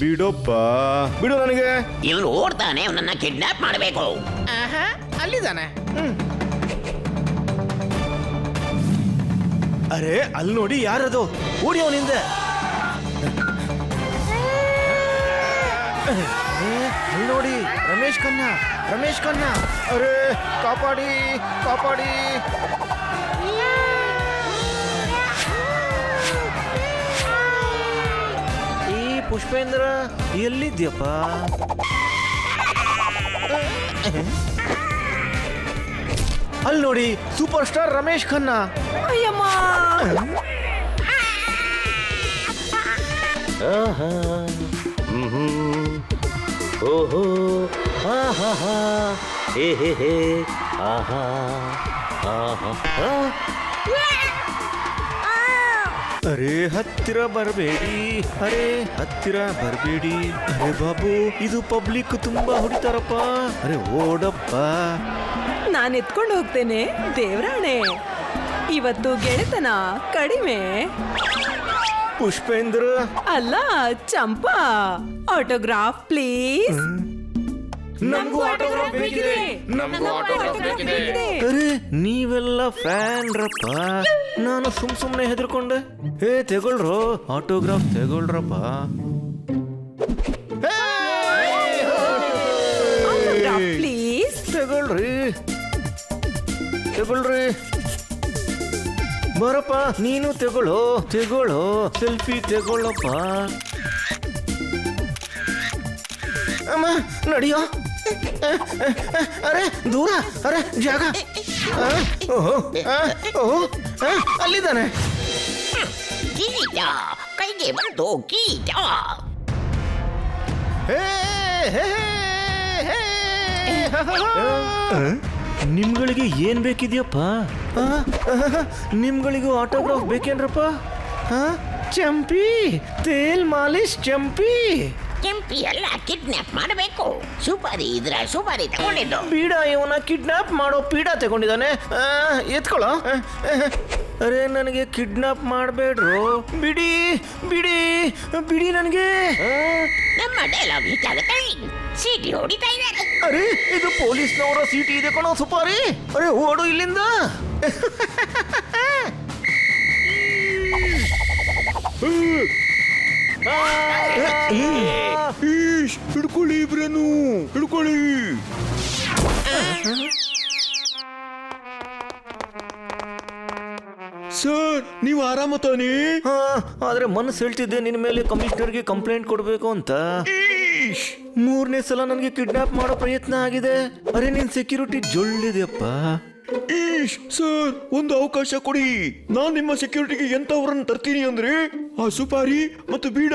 ಬಿಡಪ್ಪ, ಬಿಡು ನನಗೆ. ಇವನು ಓಡ್ತಾನೆ, ಅವನನ್ನ ಕಿಡ್ನಾಪ್ ಮಾಡಬೇಕು. ಅಲ್ಲಿದ್ದಾನೆ. ಅರೆ ಅಲ್ಲಿ ನೋಡಿ, ಯಾರದು? ಓಡಿ ಅವನಿಂದ. ಅಲ್ಲಿ ನೋಡಿ, ರಮೇಶ್ ಖನ್ನಾ, ರಮೇಶ್ ಖನ್ನಾ. ಅರೆ ಕಾಪಾಡಿ, ಕಾಪಾಡಿ. ಈ ಪುಷ್ಪೇಂದ್ರ ಎಲ್ಲಿದ್ಯಪ್ಪ? ಅಲ್ಲಿ ನೋಡಿ, ಸೂಪರ್ ಸ್ಟಾರ್ ರಮೇಶ್ ಖನ್ನಾ. ಅಯ್ಯಮ್ಮ, ಆಹಾ, ಓಹೋ, ಆಹಾ, ಹೇ ಹೇ ಹೇ, ಆಹಾ, ಆಹಾ. ಅರೆ ಹತ್ತಿರ ಬರಬೇಡಿ, ಅರೆ ಹತ್ತಿರ ಬರಬೇಡಿ. ಅರೆ ಬಾಬು, ಇದು ಪಬ್ಲಿಕ್ ತುಂಬಾ ಹೊಡಿತಾರಪ್ಪ. ಅರೆ ಓಡಪ್ಪ. ನಾನು ಎತ್ಕೊಂಡು ಹೋಗ್ತೇನೆ ದೇವ್ರಾಣೆ. ಇವತ್ತು ಗೆಳೆತನ ಕಡಿಮೆ. ಪುಷ್ಪೇಂದ್ರ ಅಲ್ಲ ಚಂಪಾ, ಆಟೋಗ್ರಾಫ್ ಪ್ಲೀಸ್. ನಮಗೂ ಆಟೋಗ್ರಾಫ್ ಬೇಕಿದೆ, ನಮಗೂ ಆಟೋಗ್ರಾಫ್ ಬೇಕಿದೆ. ಅರೆ ನೀವೆಲ್ಲ ಫ್ಯಾನ್ ರಪ್ಪ. ನಾನು ಸುಮ್ನೆ ಹೆದರ್ಕೊಂಡೆ. ಹೇ ತಗೊಳ್ರೋ, ಆಟೋಗ್ರಾಫ್ ತಗೊಳ್ರಪ್ಪ. Autograph please. ತಗೊಳ್ರಿ, ತಗೊಳ್ರಿ. ಬರಪ್ಪ, ನೀನು ತಗೊಳ್ಳೋ, ತಗೊಳ್ಳೋ, ಸೆಲ್ಫಿ ತಗೊಳ್ಳಪ್ಪ. ಅಮ್ಮ ನಡಿಯೋ. ಅರೆ ದೂರ, ಅರೆ ಜಾಗ. ಓಹೋ, ಓಹೋ, ಅಲ್ಲಿದ್ದಾನೆ. ಕಿರೀಟ ಕೈಗೆ ಬಂತು, ಕಿರೀಟ. ಹೇ, ಹೇ, ಹೇ. ನಿಮ್ಗಳಿಗೆ ಏನ್ ಬೇಕಿದ್ಯಪ್ಪ? ನಿಮ್ಗಳಿಗೂ ಆಟೋಗ್ರಾಫ್ ಬೇಕೇನ್ರಪ್ಪ? ಚಂಪಿ, ತೇಲ್ ಮಾಲಿಶ್ ಚಂಪಿ. ಕೆಂಪಿ ಎಲ್ಲ ಕಿಡ್ನಾಪ್ ಮಾಡಬೇಕು. ಸುಪಾರಿ ಇದ್ರ ಸುಪಾರಿ ತಗೊಂಡಿದ್ದು. ಪೀಡ ಇವನ ಕಿಡ್ನಾಪ್ ಮಾಡೋ ಪೀಡ ತಗೊಂಡಿದ್ದಾನೆ. ಎತ್ಕೊಳ್ಳೋ. ಅರೆ ನನಗೆ ಕಿಡ್ನಾಪ್ ಮಾಡಬೇಡ್ರು, ಬಿಡಿ ಬಿಡಿ ಬಿಡಿ ನನಗೆ. ನಮ್ಮ ಡೈಲಾಗ್ ಹಿಟ್ ಆಗುತ್ತೆ. ಸೀಟಿ ಹೊಡಿತಾ ಇದ್ದಾರೆ. ಅರೆ ಇದು ಪೊಲೀಸ್ನವರ ಸೀಟಿ ಇದೆ ಕಣೋ ಸುಪಾರಿ. ಅರೆ ಓಡು ಇಲ್ಲಿಂದ. ಹಿಡ್ಕೊಳ್ಳಿ ಇಬ್ರೇನು, ಹಿಡ್ಕೊಳ್ಳಿ. ಸರ್ ನೀವು ಆರಾಮ ತಾನೇ? ಆದ್ರೆ ಮನಸ್ಸು ಹೇಳ್ತಿದ್ದೆ ನಿನ್ನ ಮೇಲೆ ಕಮಿಷನರ್ಗೆ ಕಂಪ್ಲೇಂಟ್ ಕೊಡ್ಬೇಕು ಅಂತ. 3ನೇ ಸಲ ನನಗೆ ಕಿಡ್ನಾಪ್ ಮಾಡೋ ಪ್ರಯತ್ನ ಆಗಿದೆ. ಅರೆ ನಿನ್ ಸೆಕ್ಯೂರಿಟಿ ಜೊಳ್ಳಿದೆಯಪ್ಪ. ಸರ್ ಒಂದು ಅವಕಾಶ ಕೊಡಿ. ನಾನ್ ನಿಮ್ಮ ಸೆಕ್ಯೂರಿಟಿಗೆ ಎಂತವರನ್ನು ತರ್ತೀನಿ ಅಂದ್ರೆ ಆ ಸುಪಾರಿ ಮತ್ತು ಬೀಡ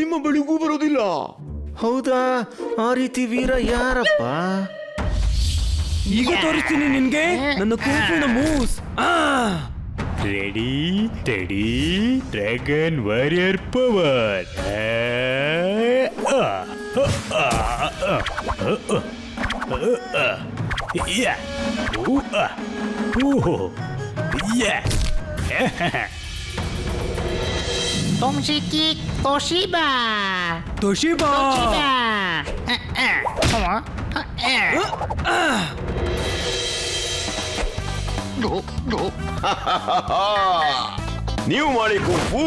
ನಿಮ್ಮ ಬಳಿಗೂ ಬರೋದಿಲ್ಲ. ಹೌದಾ? ಆ ರೀತಿ ವೀರ ಯಾರಪ್ಪ? ಈಗ ತೋರಿಸ್ತೀನಿ ನಿನ್ಗೆ ನನ್ನ ಕೂಪಿನ moves. Ready teddy dragon warrior power. ತೊಮ್ಶಿಕಿ ತೋಶಿಬಾ ತೊಶಿಬಾ ನೀವು ಮಾಡಿ ಕುಂಫು.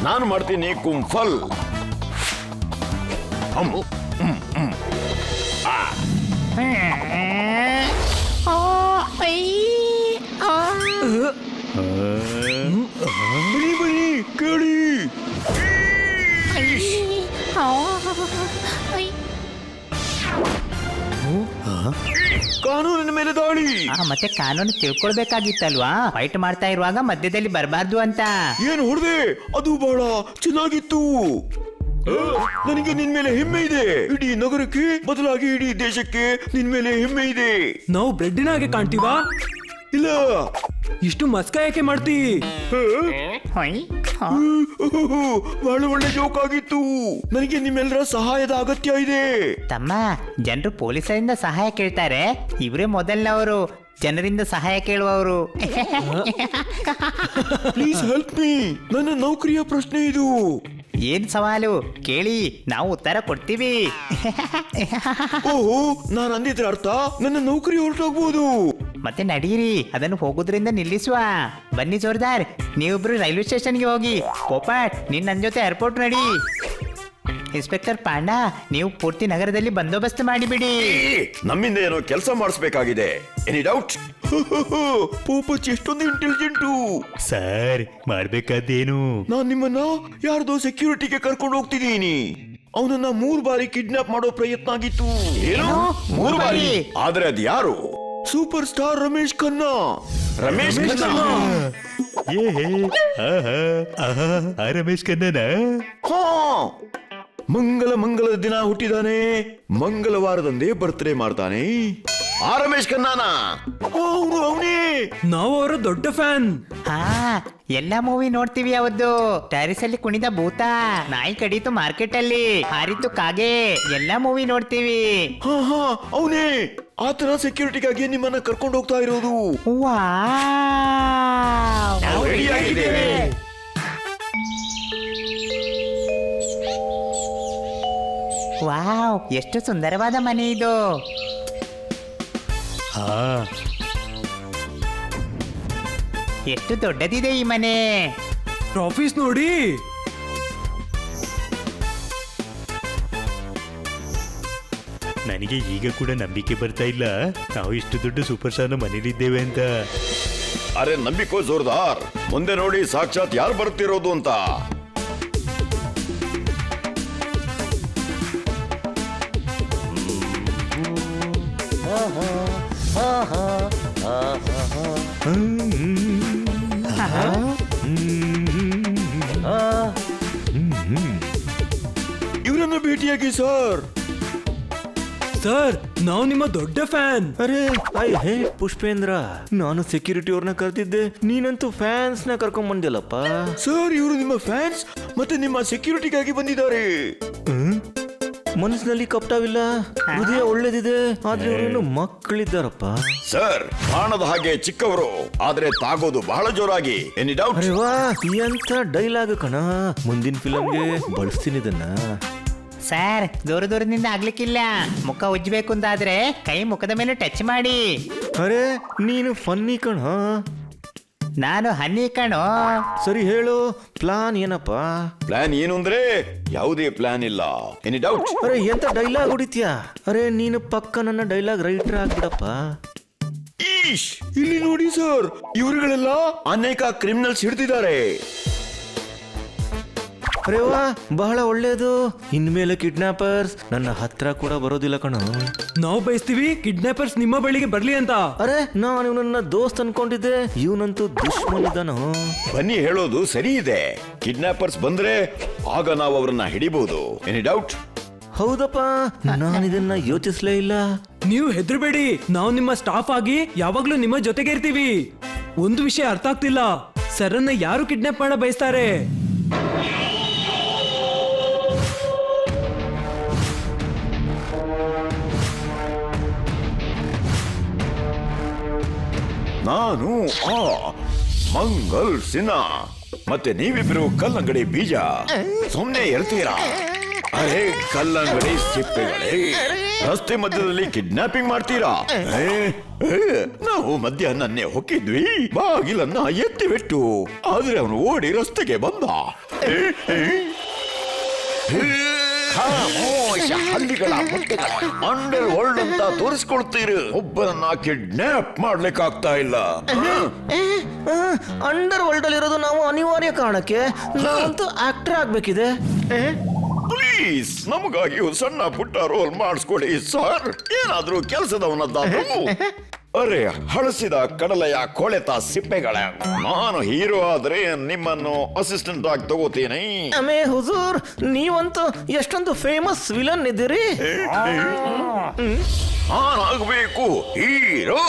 ನಾನು ಮಾಡ್ತೀನಿ ಕುಂಫಲ್. ಬನ್ನಿ ಬನ್ನಿ ಕೇಳಿ. ಕಾನೂನಿನ ಮೇಲೆ ದಾಳಿ. ಮತ್ತೆ ಕಾನೂನು ತಿಳ್ಕೊಳ್ಬೇಕಾಗಿತ್ತಲ್ವಾ? ಫೈಟ್ ಮಾಡ್ತಾ ಇರುವಾಗ ಮಧ್ಯದಲ್ಲಿ ಬರಬಾರ್ದು ಅಂತ. ಏನು ಹೊಡೆದೆ? ಅದು ಬಹಳ ಚೆನ್ನಾಗಿತ್ತು. ನನಗೆ ನಿನ್ ಮೇಲೆ ಹೆಮ್ಮೆ ಇದೆ. ಇಡೀ ನಗರಕ್ಕೆ ಬದಲಾಗಿ ಇಡೀ ದೇಶಕ್ಕೆ ನಿನ್ ಮೇಲೆ ಹೆಮ್ಮೆ ಇದೆ. ನಾವು ಬ್ರೆಡ್ಡಿನ ಹಾಗೆ ಕಾಣ್ತೀವಾ? ಇಲ್ಲ, ಇಷ್ಟು ಮಸ್ಕ ಯಾಕೆ ಮಾಡ್ತಿ? ಬಹಳ ಒಳ್ಳೆ ಜೋಕ್ ಆಗಿತ್ತು. ನನಗೆ ನಿಮ್ಮೆಲ್ಲರ ಸಹಾಯದ ಅಗತ್ಯ ಇದೆ. ತಮ್ಮ, ಜನರು ಪೊಲೀಸರಿಂದ ಸಹಾಯ ಕೇಳ್ತಾರೆ, ಇವರೇ ಮೊದಲನವರು ಜನರಿಂದ ಸಹಾಯ ಕೇಳುವವರು. Please help me. ನನ್ನ ನೌಕರಿಯ ಪ್ರಶ್ನೆ ಇದು. ಏನ್ ಸವಾಲು ಕೇಳಿ, ನಾವು ಉತ್ತರ ಕೊಡ್ತೀವಿ. ಓಹೋ, ನಾನು ಅಂದಿದ್ರ ಅರ್ಥ ನನ್ನ ನೌಕರಿ ಹೊರಟೋಗ್ಬೋದು. ಮತ್ತೆ ನಡೀರಿ, ಅದನ್ನು ಹೋಗೋದ್ರಿಂದ ನಿಲ್ಲಿಸುವ. ಬನ್ನಿ ಜೋರ್ದಾರ್, ನೀವಿಬ್ರು ರೈಲ್ವೆ ಸ್ಟೇಷನ್ಗೆ ಹೋಗಿ. ಪೋಪಟ್, ನೀನ್ ನನ್ನ ಜೊತೆ ಏರ್ಪೋರ್ಟ್ ನಡಿ. ಇನ್ಸ್ಪೆಕ್ಟರ್ ಪಾಂಡ, ನೀವು ಪೂರ್ತಿ ನಗರದಲ್ಲಿ ಬಂದೋಬಸ್ತ್ ಮಾಡಿಬಿಡಿ. ನಮ್ಮಿಂದ ಏನೋ ಕೆಲಸ ಮಾಡಿಸ್ಬೇಕಾಗಿದೆ. Any doubt? ಪೋಪಚ್ ಎಷ್ಟೊಂದು ಇಂಟೆಲಿಜೆಂಟು. ಸರ್, ಮಾಡ್ಬೇಕಾದ್ದೇನು? ನಾನ್ ನಿಮ್ಮನ್ನ ಯಾರ್ದೋ ಸೆಕ್ಯೂರಿಟಿಗೆ ಕರ್ಕೊಂಡು ಹೋಗ್ತಿದ್ದೀನಿ. ಅವನನ್ನ 3 ಬಾರಿ ಕಿಡ್ನಾಪ್ ಮಾಡೋ ಪ್ರಯತ್ನ ಆಗಿತ್ತು. ಏನು 3 ಬಾರಿ? ಆದ್ರೆ ಅದ್ ಯಾರು? Superstar Ramesh Khanna. ರಮೇಶ್ ಖನ್ನಾ? ರಮೇಶ್ ಖನ್ನನ? ಹಾ, ಮಂಗಲದ ದಿನ ಹುಟ್ಟಿದಾನೆ, ಮಂಗಳವಾರದಂದೇ ಬರ್ತ್ಡೇ ಮಾಡ್ತಾನೆ. ಆ ರಮೇಶ್ ಖನ್ನಾನ? ಅವನು ಅವನೇ. ನಾವು ಅವರ ದೊಡ್ಡ ಫ್ಯಾನ್. ಹಾ, ಎಲ್ಲಾ ಮೂವಿ ನೋಡ್ತೀವಿ. ಅವತ್ತು ಟ್ಯಾರಿಸ್ ಅಲ್ಲಿ ಕುಣಿದ ಭೂತ, ನಾಯಿ ಕಡೀತು ಮಾರ್ಕೆಟ್ ಅಲ್ಲಿ, ಹಾರಿತು ಕಾಗೆ, ಎಲ್ಲಾ ಮೂವಿ ನೋಡ್ತೀವಿ. ಹಾ ಹಾ, ಅವನೇ. ಆತರ ಸೆಕ್ಯೂರಿಟಿಗಾಗಿ ನಿಮ್ಮನ್ನ ಕರ್ಕೊಂಡು ಹೋಗ್ತಾ ಇರೋದು. ವಾವ್! ನಾವು ರೆಡಿಯಾಗಿದ್ದೇವೆ. ವಾವ್, ಎಷ್ಟು ಸುಂದರವಾದ ಮನೆ ಇದು. ಹಾ, ಎಷ್ಟು ದೊಡ್ಡದಿದೆ ಈ ಮನೆ. ಟ್ರಾಫೀಸ್ ನೋಡಿ. ನನಗೆ ಈಗ ಕೂಡ ನಂಬಿಕೆ ಬರ್ತಾ ಇಲ್ಲ, ನಾವು ಇಷ್ಟು ದೊಡ್ಡ ಸೂಪರ್ ಸ್ಟಾರ್ನ ಮನೇಲಿದ್ದೇವೆ ಅಂತ. ಅರೆ ನಂಬಿಕೋ ಜೋರ್ದಾರ್, ಮುಂದೆ ನೋಡಿ ಸಾಕ್ಷಾತ್ ಯಾರು ಬರ್ತಿರೋದು ಅಂತ. ಇವರನ್ನ ಭೇಟಿಯಾಗಿ ಸರ್. ಸರ್, ನಾವು ನಿಮ್ಮ ದೊಡ್ಡ ಫ್ಯಾನ್. ಅರೆ ಐ ಹೇಟ್ ಪುಷ್ಪೇಂದ್ರ. ನಾನು ಸೆಕ್ಯೂರಿಟಿ ಅವ್ರನ್ನ ಕರೆದಿದ್ದೆ, ನೀನಂತೂ ಫ್ಯಾನ್ಸ್ ನ ಕರ್ಕೊಂಡ್ ಬಂದಿಲ್ಲಪ್ಪ. ಸರ್, ಇವರು ನಿಮ್ಮ ಫ್ಯಾನ್ಸ್ ಮತ್ತೆ ನಿಮ್ಮ ಸೆಕ್ಯೂರಿಟಿಗಾಗಿ ಬಂದಿದ್ದಾರೆ. ಮನಸ್ಸಿನಲ್ಲಿ ಕಪಟವಿಲ್ಲ, ಹೃದಯ ಒಳ್ಳೇದಿದೆ, ಆದ್ರೆ ಇವರು ಮಕ್ಕಳಿದ್ದಾರಪ್ಪ. ಸರ್, ಕಾಣದ ಹಾಗೆ ಚಿಕ್ಕವರು, ಆದ್ರೆ ತಾಗೋದು ಬಹಳ ಜೋರಾಗಿ. Any doubt? ಅರೆ ವಾ, ಎಂತ ಡೈಲಾಗ್ ಕಣ. ಮುಂದಿನ ಫಿಲಂಗೆ ಬಳಸ್ತೀನಿ ಇದನ್ನ. ಸರ್, ದೂರದಿಂದ ಆಗ್ಲಿಕ್ಕಿಲ್ಲ. ಮುಖ ಉಜ್ಜಬೇಕು ಅಂತಾದ್ರೆ ಕೈ ಮುಖದ ಮೇಲೆ ಟಚ್ ಮಾಡಿ. ಅರೆ ನೀನು ಫನ್ನಿ ಕಣ. ನಾನು ಹನಿ ಕಣೋ. ಸರಿ ಹೇಳು, ಪ್ಲಾನ್ ಏನಪ್ಪ? ಪ್ಲಾನ್ ಏನು ಅಂದ್ರೆ ಯಾವುದೇ ಪ್ಲಾನ್ ಇಲ್ಲ. Any doubt? ಅರೆ ಎಂತ ಡೈಲಾಗ್ ಹೊಡಿತ್ಯಾ? ಅರೆ ನೀನು ಪಕ್ಕ ನನ್ನ ಡೈಲಾಗ್ ರೈಟರ್ ಆಗ್ಬಿಡಪ್ಪ. ಈಶ್, ಇಲ್ಲಿ ನೋಡಿ ಸರ್, ಇವರುಗಳೆಲ್ಲ ಅನೇಕ ಕ್ರಿಮಿನಲ್ಸ್ ಹಿಡಿದಿದ್ದಾರೆ. ಅರೆ ವಾ, ಬಹಳ ಒಳ್ಳೇದು. ಇನ್ಮೇಲೆ ಕಿಡ್ನಾಪರ್ಸ್ ನನ್ನ ಹತ್ರ ಕೂಡ ಬರೋದಿಲ್ಲ ಕಣ. ನಾವು ಬಯಸ್ತೀವಿ ಕಿಡ್ನಾಪರ್ಸ್ ನಿಮ್ಮ ಬಳಿಗೆ ಬರ್ಲಿ ಅಂತ. ಅರೆ ನಾನು ಇವನನ್ನ ದೋಸ್ತ್ ಅನ್ಕೊಂಡಿದ್ದೆ, ಇವನಂತೂ ದುಶ್ಮನ್ ಇದ್ದಾನು. ಬನ್ನಿ, ಹೇಳೋದು ಸರಿ ಇದೆ. ಕಿಡ್ನಾಪರ್ಸ್ ಬಂದ್ರೆ ಆಗ ನಾವು ಅವರನ್ನ ಹಿಡಿಬಹುದು. Any doubt? ಹೌದಪ್ಪ, ನಾನು ಇದನ್ನ ಯೋಚಿಸ್ಲೇ ಇಲ್ಲ. ನೀವು ಹೆದರ್ಬೇಡಿ, ನಾವು ನಿಮ್ಮ ಸ್ಟಾಫ್ ಆಗಿ ಯಾವಾಗ್ಲೂ ನಿಮ್ಮ ಜೊತೆಗೆ ಇರ್ತೀವಿ. ಒಂದು ವಿಷಯ ಅರ್ಥ ಆಗ್ತಿಲ್ಲ, ಸರನ್ನ ಯಾರು ಕಿಡ್ನಾಪ್ ಮಾಡ ಬಯಸ್ತಾರೆ? ನಾನು ಮಂಗಲ್ ಸಿನ್ಹಾ, ಮತ್ತೆ ನೀವಿಬ್ರು ಕಲ್ಲಂಗಡಿ ಬೀಜ. ಸುಮ್ನೆ ಇರ್ತೀರಾ? ಅರೆ ಕಲ್ಲಂಗಡಿ ಸಿಪ್ಪೆಗಳೇ, ರಸ್ತೆ ಮಧ್ಯದಲ್ಲಿ ಕಿಡ್ನಾಪಿಂಗ್ ಮಾಡ್ತೀರಾ? ನಾವು ಮಧ್ಯಾಹ್ನನ್ನೇ ಹೊಕ್ಕಿದ್ವಿ, ಬಾಗಿಲನ್ನ ಎತ್ತಿಬಿಟ್ಟು, ಆದ್ರೆ ಅವನು ಓಡಿ ರಸ್ತೆಗೆ ಬಂದ. ಹಲ್ಲಿಗಳ ಅಂಡರ್ ವರ್ಲ್ಡ್ ಅಂತ ತೋರಿಸ್ಕೊಳ್ತೀರಿ. ಒಬ್ಬನನ್ನ ಕಿಡ್ನಾಪ್ ಮಾಡ್ಲಿಕ್ಕಾಗ್ತಾ ಇಲ್ಲ. ಅಂಡರ್ ವರ್ಲ್ಡ್ ಅಲ್ಲಿ ಇರೋದು ನಾವು ಅನಿವಾರ್ಯ ಕಾರಣಕ್ಕೆ. ನಾವಂತೂ ಆಕ್ಟರ್ ಆಗ್ಬೇಕಿದೆ. ಪ್ಲೀಸ್, ನಮಗಾಗಿಯೂ ಸಣ್ಣ ಪುಟ್ಟ ರೋಲ್ ಮಾಡಿಸ್ಕೊಡಿ ಸರ್. ಏನಾದ್ರೂ ಕೆಲಸದವನದ್ದಾದ್ರು. ಅರೆ ಹಳಸಿದ ಕಡಲೆಯ ಕೊಳೆತ ಸಿಪ್ಪೆಗಳ, ನಾನು ಹೀರೋ ಆದ್ರೆ ನಿಮ್ಮನ್ನು ಅಸಿಸ್ಟೆಂಟ್ ಆಗಿ ತಗೋತೀನಿ. ಅಮೇ ಹುಜೂರ್, ನೀವಂತೂ ಎಷ್ಟೊಂದು ಫೇಮಸ್ ವಿಲನ್ ಇದ್ದೀರಿ. ನಾನಾಗಬೇಕು ಹೀರೋ.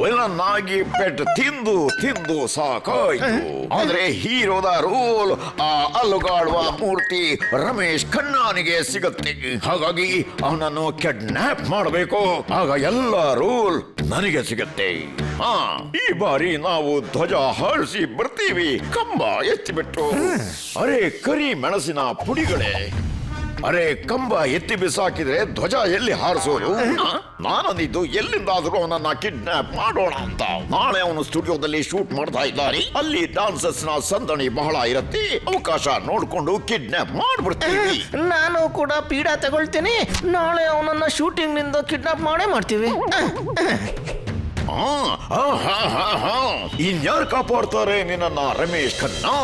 ವಿಲನ್ನಾಗಿ ಪೆಟ್ಟು ತಿಂದು ತಿಂದು ಸಾಕಾಯ್ತು. ಆದ್ರೆ ಹೀರೋದ ರೋಲ್ ಆ ಅಲ್ಲುಗಾಡುವ ಮೂರ್ತಿ ರಮೇಶ್ ಖನ್ನಾನಿಗೆ ಸಿಗುತ್ತೆ. ಹಾಗಾಗಿ ಅವನನ್ನು ಕಿಡ್ನಾಪ್ ಮಾಡಬೇಕು. ಆಗ ಎಲ್ಲ ರೋಲ್ ನನಗೆ ಸಿಗತ್ತೆ. ಈ ಬಾರಿ ನಾವು ಧ್ವಜ ಹಾರಿಸಿ ಬರ್ತೀವಿ. ಕಂಬ ಎತ್ತಿಬಿಟ್ಟು ಅರೆ ಕರಿ ಮೆಣಸಿನ ಪುಡಿಗಳೇ, ಅರೆ ಕಂಬ ಎತ್ತಿ ಬಿಸಾಕಿದ್ರೆ ಧ್ವಜ ಎಲ್ಲಿ ಹಾರಿಸೋದು? ನಾನಂದಿದ್ದು ಎಲ್ಲಿಂದಾದ್ರೂ ಅವನನ್ನ ಕಿಡ್ನಾಪ್ ಮಾಡೋಣ ಅಂತ. ನಾಳೆ ಅವನು ಸ್ಟುಡಿಯೋದಲ್ಲಿ ಶೂಟ್ ಮಾಡ್ತಾ ಇದ್ದಾರೆ. ಅಲ್ಲಿ ಡಾನ್ಸರ್ಸ್ ನ ಸಂದಣಿ ಬಹಳ ಇರತ್ತೆ. ಅವಕಾಶ ನೋಡ್ಕೊಂಡು ಕಿಡ್ನಾಪ್ ಮಾಡ್ಬಿಡ್ತೀವಿ. ನಾನು ಕೂಡ ಪೀಡ ತಗೊಳ್ತೀನಿ. ನಾಳೆ ಅವನನ್ನ ಶೂಟಿಂಗ್ ನಿಂದ ಕಿಡ್ನಾಪ್ ಮಾಡೇ ಮಾಡ್ತೀವಿ. ಇನ್ಯಾರು ಕಾಪಾಡ್ತಾರೆ ನಿನ್ನ ರಮೇಶ್ ಖನ್ನಾ?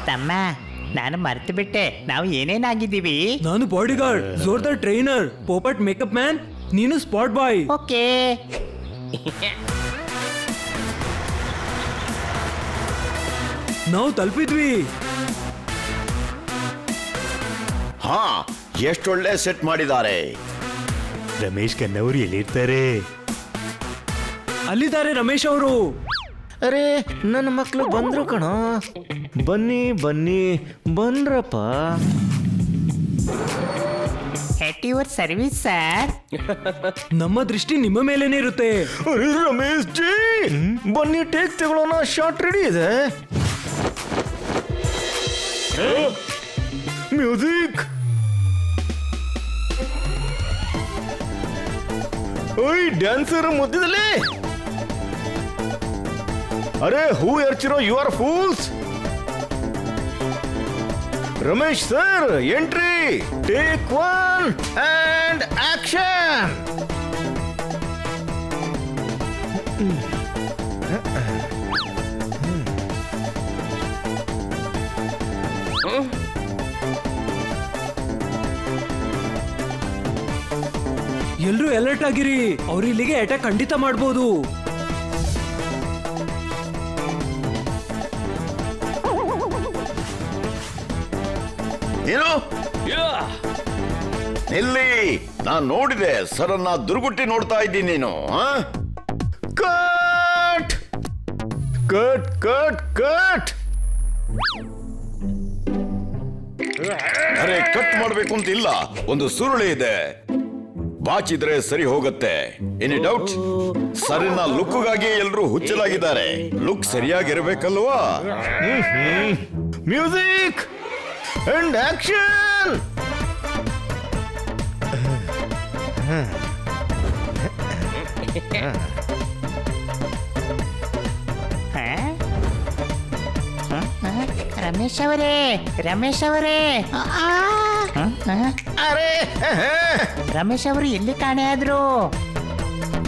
ತಮ್ಮ, ನಾನು ಮರ್ತು ಬಿಟ್ಟೆ ನಾವು ಏನೇನಾಗಿದ್ದೀವಿ. ನಾನು bodyguard, ಜೋರ್ದಾರ್ trainer, Popat makeup man, ನೀನು ಸ್ಪಾಟ್ ಬಾಯ್. ಓಕೆ. ನಾವು ತಲುಪಿದ್ವಿ. ಎಷ್ಟೊಳ್ಳೆ ಸೆಟ್ ಮಾಡಿದ್ದಾರೆ. ರಮೇಶ್ ಖನ್ನಾ ಅವರು ಎಲ್ಲಿರ್ತಾರೆ? ಅಲ್ಲಿದ್ದಾರೆ ರಮೇಶ್ ಅವರು. ಅರೆ ನನ್ನ ಮಕ್ಕಳು ಬಂದ್ರು ಕಣ. ಬನ್ನಿ ಬನ್ನಿ ಬಂದ್ರಪ್ಪ. At your service sir. ನಮ್ಮ ದೃಷ್ಟಿ ನಿಮ್ಮ ಮೇಲೇನೆ ಇರುತ್ತೆ. ಅರೆ ರಮೇಶ್ ಜಿ, ಬನ್ನಿ ಟೇಕ್ ತಗೊಳ್ಳೋಣ. ಶಾರ್ಟ್ ರೆಡಿ ಇದೆ. ಮ್ಯೂಸಿಕ್. ಓಯ್ ಡ್ಯಾನ್ಸರ್ ಮಧ್ಯದಲ್ಲಿ. ಅರೆ ಹೂ ಎರ್ಚಿರೋ you are fools. Ramesh sir entry. Take 1 and action. ಎಲ್ರೂ ಅಲರ್ಟ್ ಆಗಿರಿ. ಅವ್ರು ಇಲ್ಲಿಗೆ ಅಟ್ಯಾಕ್ ಖಂಡಿತ ಮಾಡ್ಬೋದು. ಏನು ಇಲ್ಲಿ ನಾನ್ ನೋಡಿದೆ. ಸರನ್ನ ದುರ್ಗುಟ್ಟಿ ನೋಡ್ತಾ ಇದ್ದೀನಿ ನೀನು. Cut cut cut cut. ಅರೆ ಕಟ್ ಮಾಡ್ಬೇಕು ಅಂತ ಇಲ್ಲ, ಒಂದು ಸುರುಳಿ ಇದೆ. ಬಾಚಿದ್ರೆ ಸರಿ ಹೋಗುತ್ತೆ. Any doubt? ಸರಿನ ಲುಕ್ಗಾಗಿ ಎಲ್ರು ಹುಚ್ಚಲಾಗಿದ್ದಾರೆ. ಲುಕ್ ಸರಿಯಾಗಿರ್ಬೇಕಲ್ವಾ? Music and action. ರಮೇಶ್ ಅವರೇ, ರಮೇಶ್ ಅವರೇ. ಅರೆ ರಮೇಶ್ ಅವರು ಎಲ್ಲಿ ಕಾಣೆ ಆದ್ರು?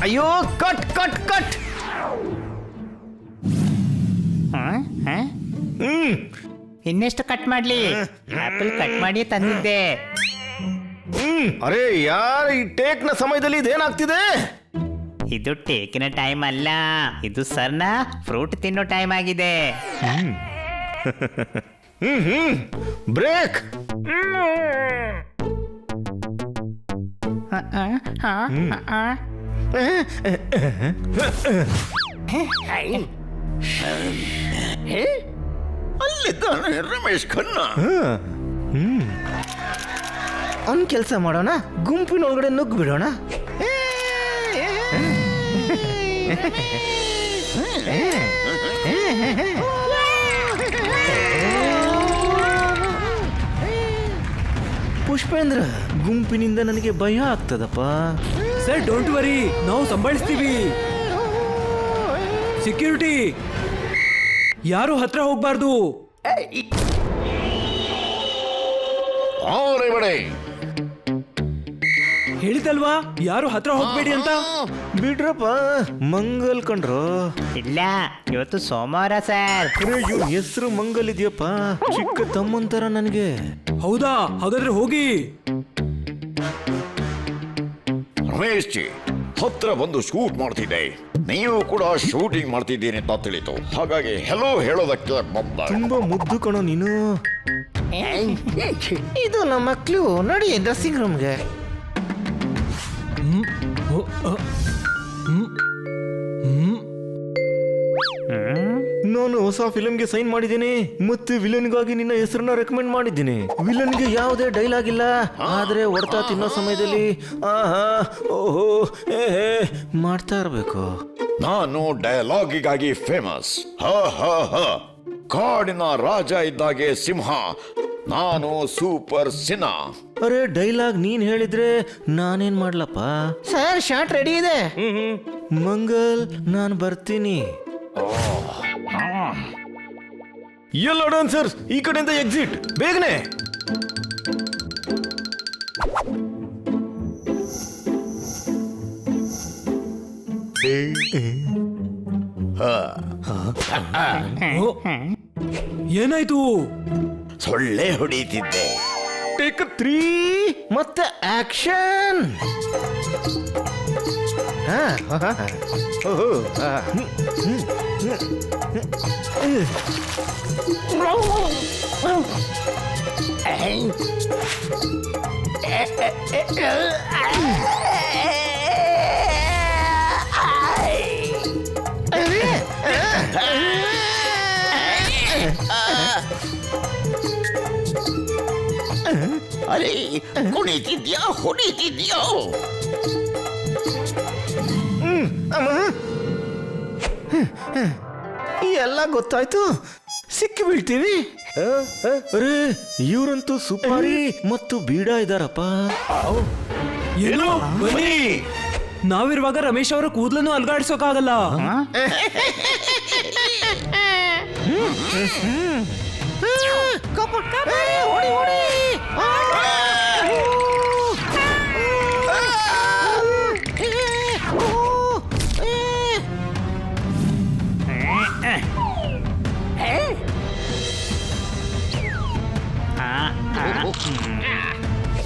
ಅಯ್ಯೋ ಕಟ್ ಕಟ್ ಕಟ್. ಇನ್ನೆಷ್ಟು ಕಟ್ ಮಾಡ್ಲಿ? ಆಪಲ್ ಕಟ್ ಮಾಡಿ ತಂದಿದ್ದೆ. ಅರೆ ಯಾರ್ ಈ ಟೇಕ್ ನ ಸಮಯದಲ್ಲಿ ಇದೇನಾಗ್ತಿದೆ? ಇದು ಟೇಕಿನ ಟೈಮ್ ಅಲ್ಲ, ಇದು ಸರ್ನ ಫ್ರೂಟ್ ತಿನ್ನೋ ಟೈಮ್ ಆಗಿದೆ. ಬ್ರೇಕ್. ಅಲ್ಲಿದ್ದಾನೆ ರಮೇಶ್ ಖನ್ನಾ. ಒಂದ್ ಕೆಲಸ ಮಾಡೋಣ, ಗುಂಪಿನೊಳಗಡೆ ನುಗ್ಗಿ ಬಿಡೋಣ. ಪುಷ್ಪೇಂದ್ರ, ಗುಂಪಿನಿಂದ ನನಗೆ ಭಯ ಆಗ್ತದಪ್ಪ. ಸರ್ ಡೋಂಟ್ ವರಿ, ನಾವು ಸಂಭಾಳಿಸ್ತೀವಿ. ಸೆಕ್ಯೂರಿಟಿ, ಯಾರು ಹತ್ರ ಹೋಗ್ಬಾರ್ದು. ಹೇಳಿದಲ್ವಾ ಯಾರು ಹತ್ರ ಹೋಗ್ಬೇಡಿ ಅಂತ. ಬಿಡ್ರಪ್ಪ, ಮಂಗಲ್ ಕಣ್ರೋ. ಇಲ್ಲ ಇವತ್ತು ಸೋಮವಾರ ಸರ್. ಇವ್ರ ಹೆಸರು ಮಂಗಲ್ ಇದೆಯಪ್ಪ, ಚಿಕ್ಕ ತಮ್ಮನ್ ತರ ನನಗೆ. ಹೌದಾ? ಹಾಗಾದ್ರೆ ಹೋಗಿ. ರಮೇಶ್ ಜಿ ಹತ್ರ ಬಂದು ಶೂಟ್ ಮಾಡ್ತಿದ್ದೆ, ನೀವು ಕೂಡ ಶೂಟಿಂಗ್ ಮಾಡ್ತಿದ್ದೀನಿ ಅಂತ ತಿಳಿತು, ಹಾಗಾಗಿ ಹೆಲೋ ಹೇಳೋದಕ್ಕೆ ಬಂದ. ತುಂಬಾ ಮುದ್ದು ಕಣೋ ನೀನು. ಇದು ನಮ್ಮ ಮಕ್ಳು ನೋಡಿ ಡ್ರೆಸ್ಸಿಂಗ್ ರೂಮ್ಗೆ. ನಾನು ಹೊಸ ಫಿಲ್ಮ್ಗೆ ಸೈನ್ ಮಾಡಿದ್ದೀನಿ ಮತ್ತೆ ವಿಲನ್ಗಾಗಿ ನಿನ್ನ ಹೆಸರನ್ನ ರೆಕಮೆಂಡ್ ಮಾಡಿದ್ದೀನಿ. ವಿಲನ್ಗೆ ಯಾವುದೇ ಡೈಲಾಗ್ ಇಲ್ಲ, ಆದ್ರೆ ಹೊಡ್ತಾ ತಿನ್ನೋ ಸಮಯದಲ್ಲಿ ಆಹಾ ಓಹೋ ಏಹೇ ಮಾಡ್ತಾ ಇರ್ಬೇಕು. ನಾನು ಡಯಲಾಗಿಗಾಗಿ ಫೇಮಸ್. ಹ ಹ ಹ ಕಾಡಿನ ರಾಜ ಇದ್ದಾಗೆ ಸಿಂಹ, ನಾನು ಸೂಪರ್ ಸಿನಾ. ಅರೆ ಡೈಲಾಗ್ ನೀನ್ ಹೇಳಿದ್ರೆ ನಾನೇನ್ ಮಾಡ್ಲಪ್ಪ. ಸರ್ ಶಾರ್ಟ್ ರೆಡಿ ಇದೆ. ಮಂಗಲ್ ನಾನ್ ಬರ್ತೀನಿ. ಎಲ್ಲ ಡಾನ್ಸರ್ಸ್ ಈ ಕಡೆಯಿಂದ ಎಕ್ಸಿಟ್ ಬೇಗನೆ. ಏನಾಯ್ತು? ಸೊಳ್ಳೆ ಹೊಡಿತಿದ್ದೆ. ಟೇಕ್ 3 ಮತ್ತೆ ಆಕ್ಷನ್. ಅರೆ ಕುಣಿತಿದ್ಯಾ ಹೊಡಿತಿದ್ಯೋ? ಎಲ್ಲ ಗೊತ್ತಾಯ್ತು, ಸಿಕ್ಕಿ ಬೀಳ್ತೀವಿ. ಅರೆ ಇವರಂತೂ ಸುಪಾರಿ ಮತ್ತು ಬೀಡ ಇದಾರಪ್ಪ. ಏನು? ಬನ್ನಿ. ನಾವಿರುವಾಗ ರಮೇಶ್ ಅವರ ಕೂದಲನ್ನು ಅಲ್ಗಾಡಿಸೋಕಾಗಲ್ಲ.